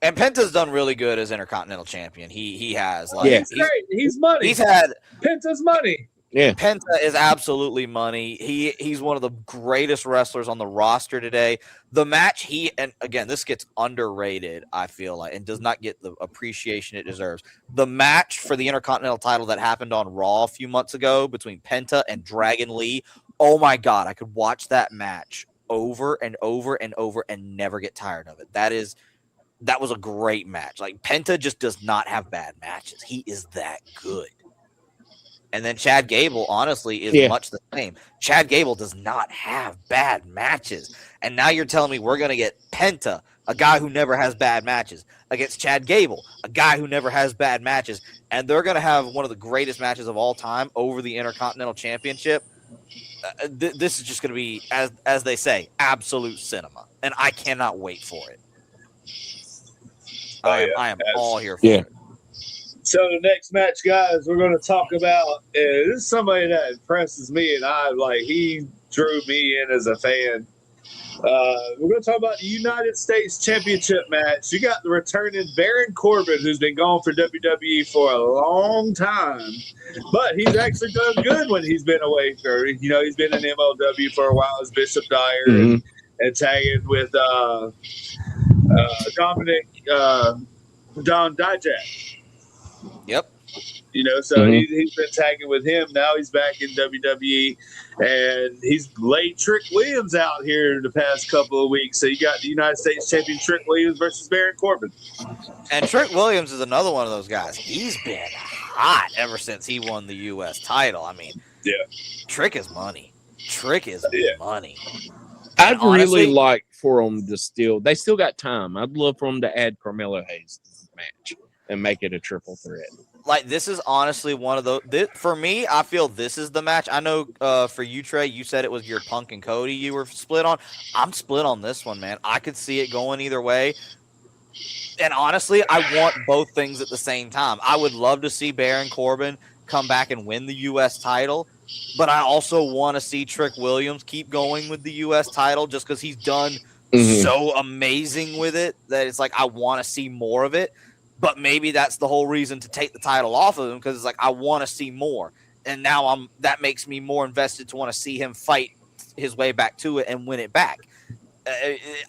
and Penta's done really good as Intercontinental Champion. He has, like, he's great. He's money. He's had Penta's money. Yeah, Penta is absolutely money. He's one of the greatest wrestlers on the roster today. The match and again, this gets underrated, I feel like, and does not get the appreciation it deserves. The match for the Intercontinental title that happened on Raw a few months ago between Penta and Dragon Lee. Oh my God, I could watch that match over and over and over and never get tired of it. That was a great match. Like, Penta just does not have bad matches. He is that good. And then Chad Gable, honestly, is much the same. Chad Gable does not have bad matches. And now you're telling me we're going to get Penta, a guy who never has bad matches, against Chad Gable, a guy who never has bad matches. And they're going to have one of the greatest matches of all time over the Intercontinental Championship. This is just going to be, as they say, absolute cinema. And I cannot wait for it. I am all here for it. So the next match, guys, we're going to talk about this is somebody that impresses me, and he drew me in as a fan. We're going to talk about the United States Championship match. You got the returning Baron Corbin, who's been gone for WWE for a long time, but he's actually done good when he's been away for, he's been in MLW for a while as Bishop Dyer and tagging with Dominic Don Dijak. Yep. So he's been tagging with him. Now he's back in WWE, and he's laid Trick Williams out here in the past couple of weeks. So you got the United States champion Trick Williams versus Baron Corbin. And Trick Williams is another one of those guys. He's been hot ever since he won the U.S. title. I mean, Trick is money. Trick is money. I'd really like for them to they still got time. I'd love for them to add Carmelo Hayes to the match and make it a triple threat. Like, this is honestly one of those. For me, I feel this is the match. I know for you, Trey, you said it was your Punk and Cody you were split on. I'm split on this one, man. I could see it going either way. And honestly, I want both things at the same time. I would love to see Baron Corbin come back and win the U.S. title, but I also want to see Trick Williams keep going with the U.S. title just because he's done so amazing with it that it's like I want to see more of it. But maybe that's the whole reason to take the title off of him, because it's like I want to see more. And now that makes me more invested to want to see him fight his way back to it and win it back.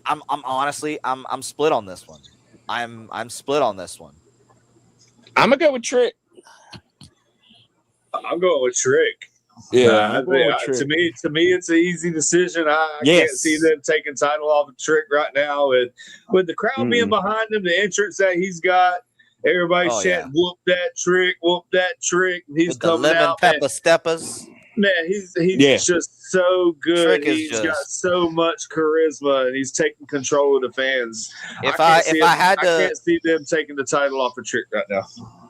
I'm honestly split on this one. I'm split on this one. I'm gonna go with Trick. I'm going with Trick. Yeah, to me, it's an easy decision. I can't see them taking title off of Trick right now. With the crowd being behind him, the entrance that he's got, everybody's chanting, "Whoop that Trick, whoop that Trick!" And he's with coming the lemon out, pepper steppers. Man, he's just so good. He's got so much charisma, and he's taking control of the fans. I can't see them taking the title off of Trick right now.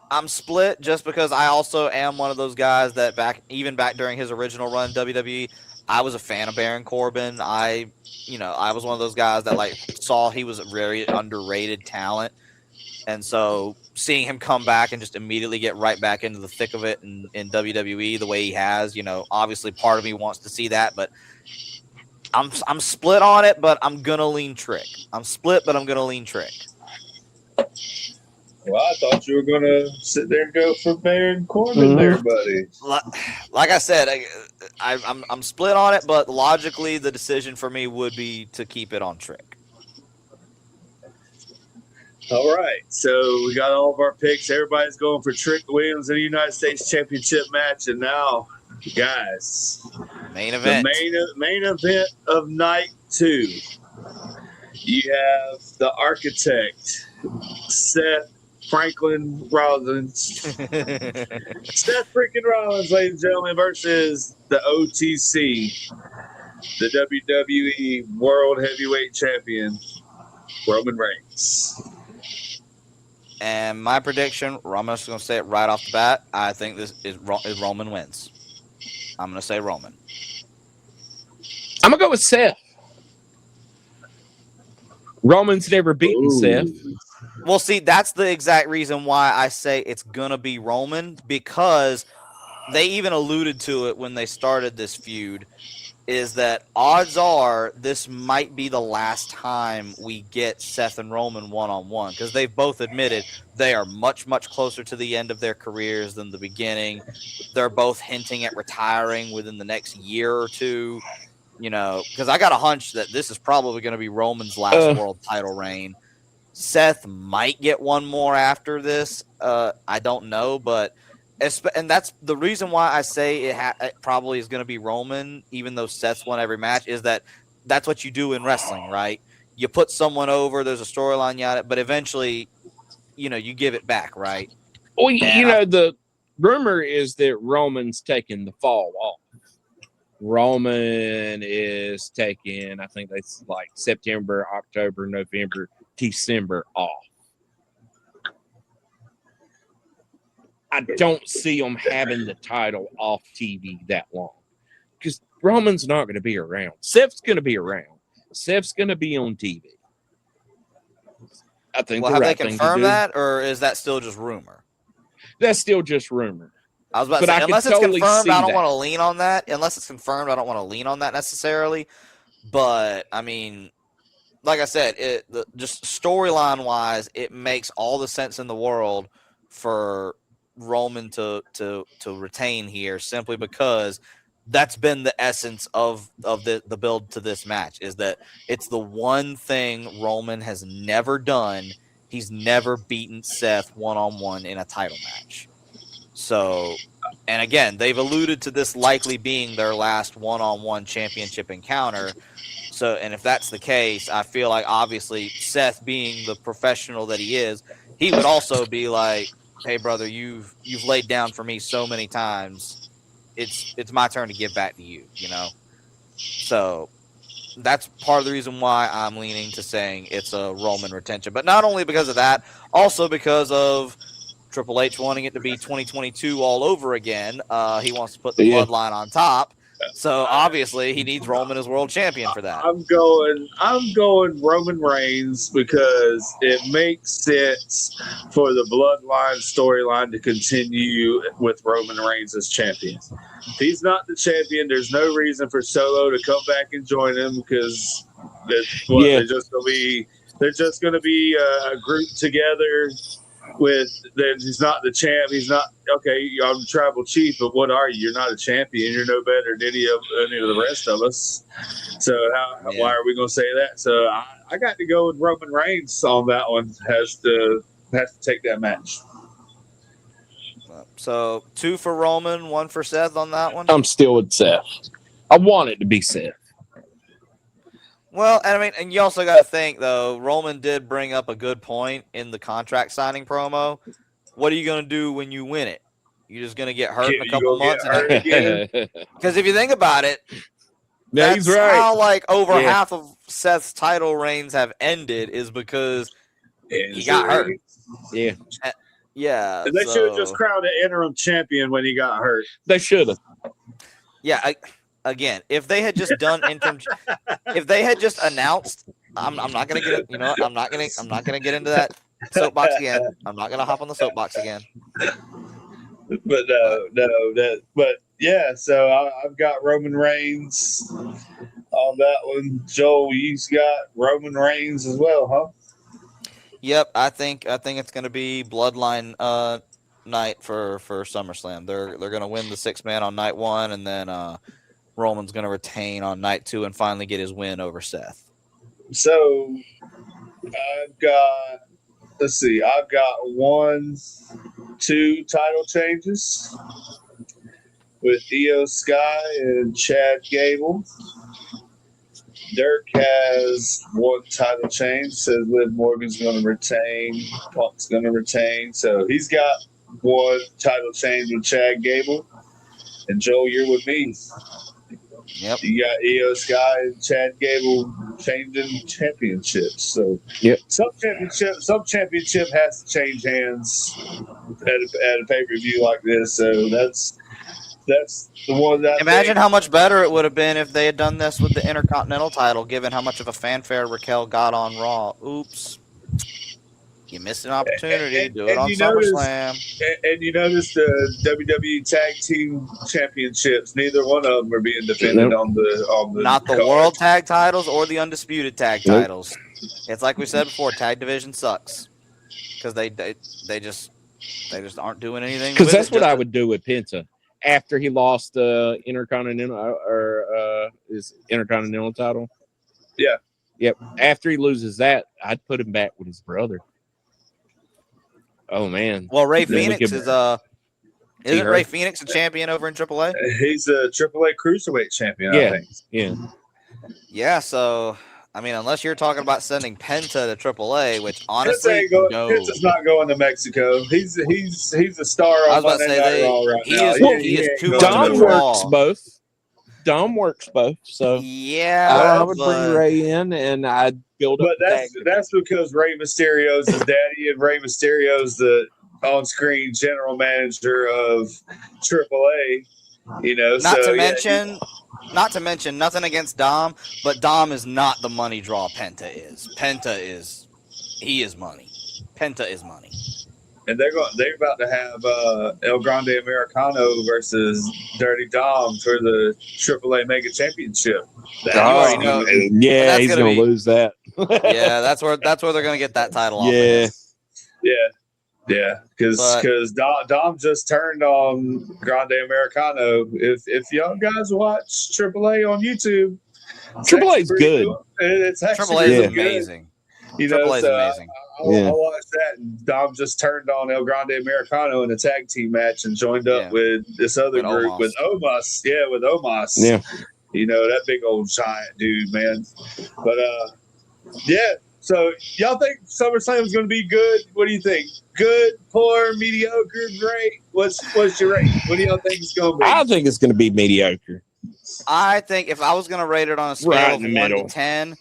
I'm split just because I also am one of those guys that back during his original run in WWE, I was a fan of Baron Corbin. I was one of those guys that saw he was a very underrated talent. And so seeing him come back and just immediately get right back into the thick of it in WWE the way he has, obviously part of me wants to see that, but I'm split on it, but I'm going to lean Trick. I'm split, but I'm going to lean Trick. Well, I thought you were going to sit there and go for Baron Corbin there, buddy. Like I said, I'm split on it, but logically the decision for me would be to keep it on Trick. All right, so we got all of our picks. Everybody's going for Trick Williams in the United States Championship match, and now Guys, main event. The main event of night 2. You have the architect, Seth Franklin Rollins. Seth freaking Rollins, ladies and gentlemen, versus the OTC, the WWE World Heavyweight Champion, Roman Reigns. And my prediction, I'm just going to say it right off the bat. I think this is Roman wins. I'm going to say Roman. I'm going to go with Seth. Roman's never beaten Seth. Well, see, that's the exact reason why I say it's going to be Roman, because they even alluded to it when they started this feud, is that odds are this might be the last time we get Seth and Roman one-on-one, because they've both admitted they are much, much closer to the end of their careers than the beginning. They're both hinting at retiring within the next year or two, because I got a hunch that this is probably going to be Roman's last world title reign. Seth might get one more after this. I don't know, and that's the reason why I say it probably is going to be Roman, even though Seth's won every match, is that's what you do in wrestling, right? You put someone over, there's a storyline, but eventually, you give it back, right? Well, the rumor is that Roman's taking the fall off. Roman is taking, I think that's like September, October, November, December off. I don't see him having the title off TV that long, because Roman's not going to be around. Seth's going to be around. Seth's going to be on TV. I think. Well, have they confirmed that, or is that still just rumor? That's still just rumor. I was about to say, unless it's confirmed, I don't want to lean on that. Unless it's confirmed, I don't want to lean on that necessarily. But I mean, like I said, just storyline wise, it makes all the sense in the world for Roman to retain here, simply because that's been the essence of the build to this match, is that it's the one thing Roman has never done. He's never beaten Seth one-on-one in a title match. So, and again, they've alluded to this likely being their last one-on-one championship encounter. So, and if that's the case, I feel like obviously Seth, being the professional that he is, he would also be like, "Hey, brother, you've laid down for me so many times. It's my turn to give back to you." So that's part of the reason why I'm leaning to saying it's a Roman retention. But not only because of that, also because of Triple H wanting it to be 2022 all over again. He wants to put the bloodline on top. So obviously he needs Roman as world champion for that. I'm going Roman Reigns, because it makes sense for the bloodline storyline to continue with Roman Reigns as champion. If he's not the champion, there's no reason for Solo to come back and join him, because they're just going to be a group together. He's not the champ. He's not okay. I'm the tribal chief, but what are you? You're not a champion. You're no better than any of the rest of us. So why are we going to say that? So I got to go with Roman Reigns on that one. Has to take that match. So 2 for Roman, 1 for Seth on that one. I'm still with Seth. I want it to be Seth. Well, and I mean, and you also got to think, though, Roman did bring up a good point in the contract signing promo. What are you going to do when you win it? You're just going to get hurt in a couple months? Because if you think about it, that's how like over half of Seth's title reigns have ended, is because he got hurt. Yeah. Yeah. And they should have just crowned an interim champion when he got hurt. They should have. Yeah. Again, if they had just done interim, if they had just announced, I'm not gonna get it. You know what? I'm not gonna get into that soapbox again. I'm not gonna hop on the soapbox again. But yeah. So I've got Roman Reigns on that one. Joel, you've got Roman Reigns as well, huh? Yep, I think it's gonna be Bloodline night for SummerSlam. They're gonna win the 6-man on night 1, and then Roman's going to retain on night 2 and finally get his win over Seth. So I've got 1, 2 title changes. with Io Sky and Chad Gable. Derk has one title change. Says Liv Morgan's going to retain. Punk's going to retain. So he's got one title change with Chad Gable. And Joel, you're with me. Yep. You got Io Sky and Chad Gable changing championships. So some championship has to change hands at a pay-per-view like this. So that's the one that. Imagine how much better it would have been if they had done this with the Intercontinental title, given how much of a fanfare Raquel got on Raw. Oops. You missed an opportunity. Do it on SummerSlam. And you notice the WWE Tag Team Championships, neither one of them are being defended on the Not the card. World Tag titles or the Undisputed Tag titles. It's like we said before, tag division sucks. Because they just aren't doing anything. Because that's what I would do with Penta. After he lost the Intercontinental or his Intercontinental title. Yeah. Yep. After he loses that, I'd put him back with his brother. Oh man. Well, Ray Phoenix isn't Ray Phoenix a champion over in AAA? He's a AAA Cruiserweight champion, I think. Yeah. Yeah, so I mean, unless you're talking about sending Penta to AAA, which honestly, Penta's not going to Mexico. He's a star on Monday Night Raw right now. He is too much Dom works both. Dom works both. So yeah, I would bring Ray in and I'd build up. But that's because Rey Mysterio's his daddy and Rey Mysterio's the on-screen general manager of AAA. You know, not to mention nothing against Dom, but Dom is not the money draw Penta is. He is money. Penta is money. And they're about to have El Grande Americano versus Dirty Dom for the AAA Mega Championship. He's gonna lose that. Yeah, that's where they're gonna get that title off. Yeah, because Dom just turned on Grande Americano. If y'all guys watch AAA on YouTube, AAA is good. It's actually AAA is amazing. You know, AAA is amazing. I watched that, and Dom just turned on El Grande Americano in a tag team match and joined up with this other group Omos. with Omos. Yeah, with Omos. Yeah, you know, that big old giant dude, man. But yeah. So y'all think SummerSlam is going to be good? What do you think? Good, poor, mediocre, great? What's your rate? What do y'all think it's going to be? I think it's going to be mediocre. I think if I was going to rate it on a scale of 1 to 10,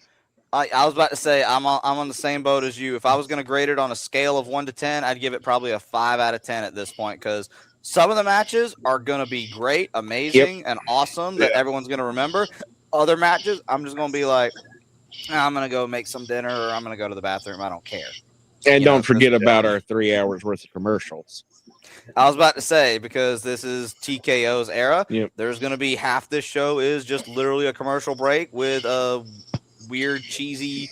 I was about to say I'm on the same boat as you. If I was going to grade it on a scale of 1 to 10, I'd give it probably a 5 out of 10 at this point because some of the matches are going to be great, amazing, and awesome that everyone's going to remember. Other matches, I'm just going to be like, I'm going to go make some dinner or I'm going to go to the bathroom. I don't care. And don't forget about our 3 hours worth of commercials. I was about to say, because this is TKO's era, Yep. There's going to be half this show is just literally a commercial break with a weird, cheesy,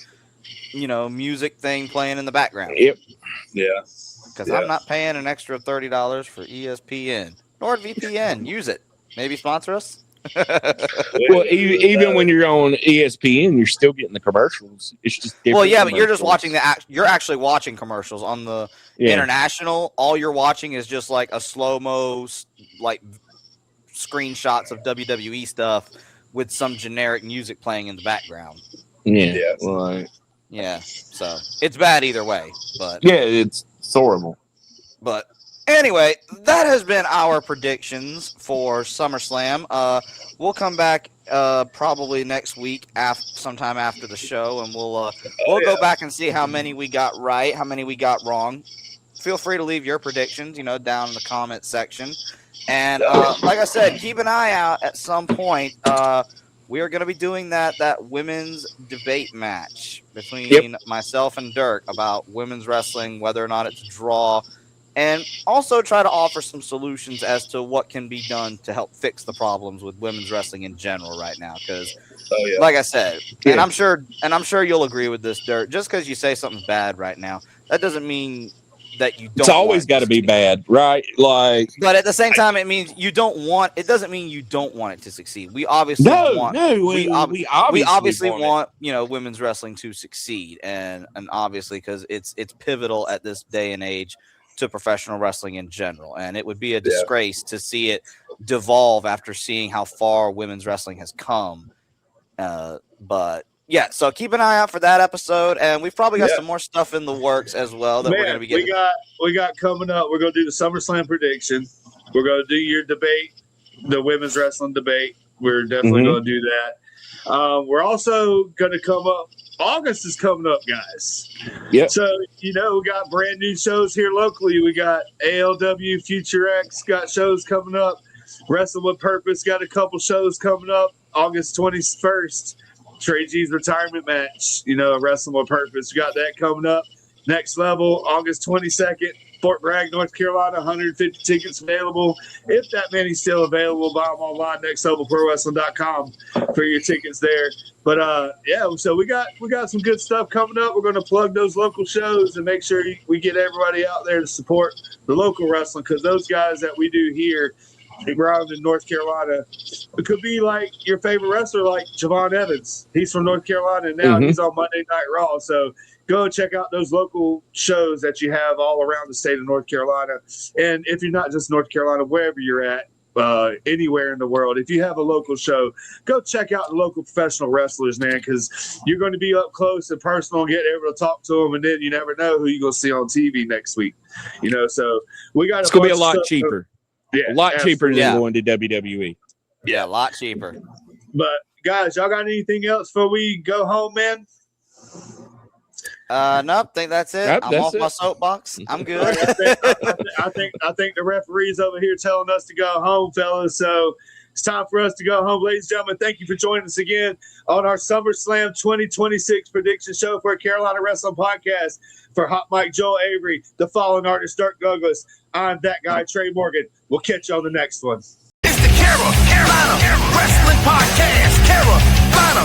music thing playing in the background. Yep. Yeah. Because I'm not paying an extra $30 for ESPN. NordVPN. Use it. Maybe sponsor us. Well, even when you're on ESPN, you're still getting the commercials. It's just different. Well, yeah, but you're just watching you're actually watching commercials on the international. All you're watching is just like a slow-mo, like screenshots of WWE stuff with some generic music playing in the background. Yeah, right. Yeah, so it's bad either way, but it's horrible. But anyway, that has been our predictions for SummerSlam. We'll come back probably next week, sometime after the show, and we'll go back and see how many we got right, how many we got wrong. Feel free to leave your predictions, down in the comment section. And like I said, keep an eye out at some point. We are going to be doing that women's debate match between myself and Derk about women's wrestling, whether or not it's a draw, and also try to offer some solutions as to what can be done to help fix the problems with women's wrestling in general right now. Because, like I said, and I'm sure you'll agree with this, Derk. Just because you say something's bad right now, that doesn't mean that you don't. It's always got to be bad, right? Like, but at the same time, it means you don't want. It doesn't mean you don't want it to succeed. We obviously want. We obviously want women's wrestling to succeed, and obviously because it's pivotal at this day and age to professional wrestling in general. And it would be a disgrace to see it devolve after seeing how far women's wrestling has come. But yeah, so keep an eye out for that episode, and we've probably got some more stuff in the works as well that we're going to be getting. We got coming up. We're going to do the SummerSlam prediction. We're going to do your debate, the women's wrestling debate. We're definitely going to do that. We're also going to come up. August is coming up, guys. Yeah. So we got brand new shows here locally. We got ALW Future X got shows coming up. Wrestling with Purpose got a couple shows coming up. August 21st. Trey G's retirement match, Wrestling with Purpose. We got that coming up. Next Level, August 22nd, Fort Bragg, North Carolina, 150 tickets available. If that many's still available, buy them online, nextlevelprowrestling.com for your tickets there. But, so we got some good stuff coming up. We're going to plug those local shows and make sure we get everybody out there to support the local wrestling, because those guys that we do here around in North Carolina, it could be like your favorite wrestler, like Javon Evans. He's from North Carolina, and now he's on Monday Night Raw. So go check out those local shows that you have all around the state of North Carolina. And if you're not just North Carolina, wherever you're at, anywhere in the world, if you have a local show, go check out the local professional wrestlers, man, because you're going to be up close and personal and get able to talk to them, and then you never know who you're going to see on TV next week. So we got it's going to be a lot cheaper. Yeah, a lot cheaper than going to WWE. Yeah, a lot cheaper. But guys, y'all got anything else before we go home, man? Nope, think that's it. I'm off my soapbox. I'm good. I think the referee's over here telling us to go home, fellas. So it's time for us to go home, ladies and gentlemen. Thank you for joining us again on our SummerSlam 2026 prediction show for Carolina Wrestling Podcast. For Hot Mike Joel Avery, the fallen artist Derk Douglas, I'm that guy Trey Morgan. We'll catch you on the next one. It's the Carolina Wrestling Podcast. Carolina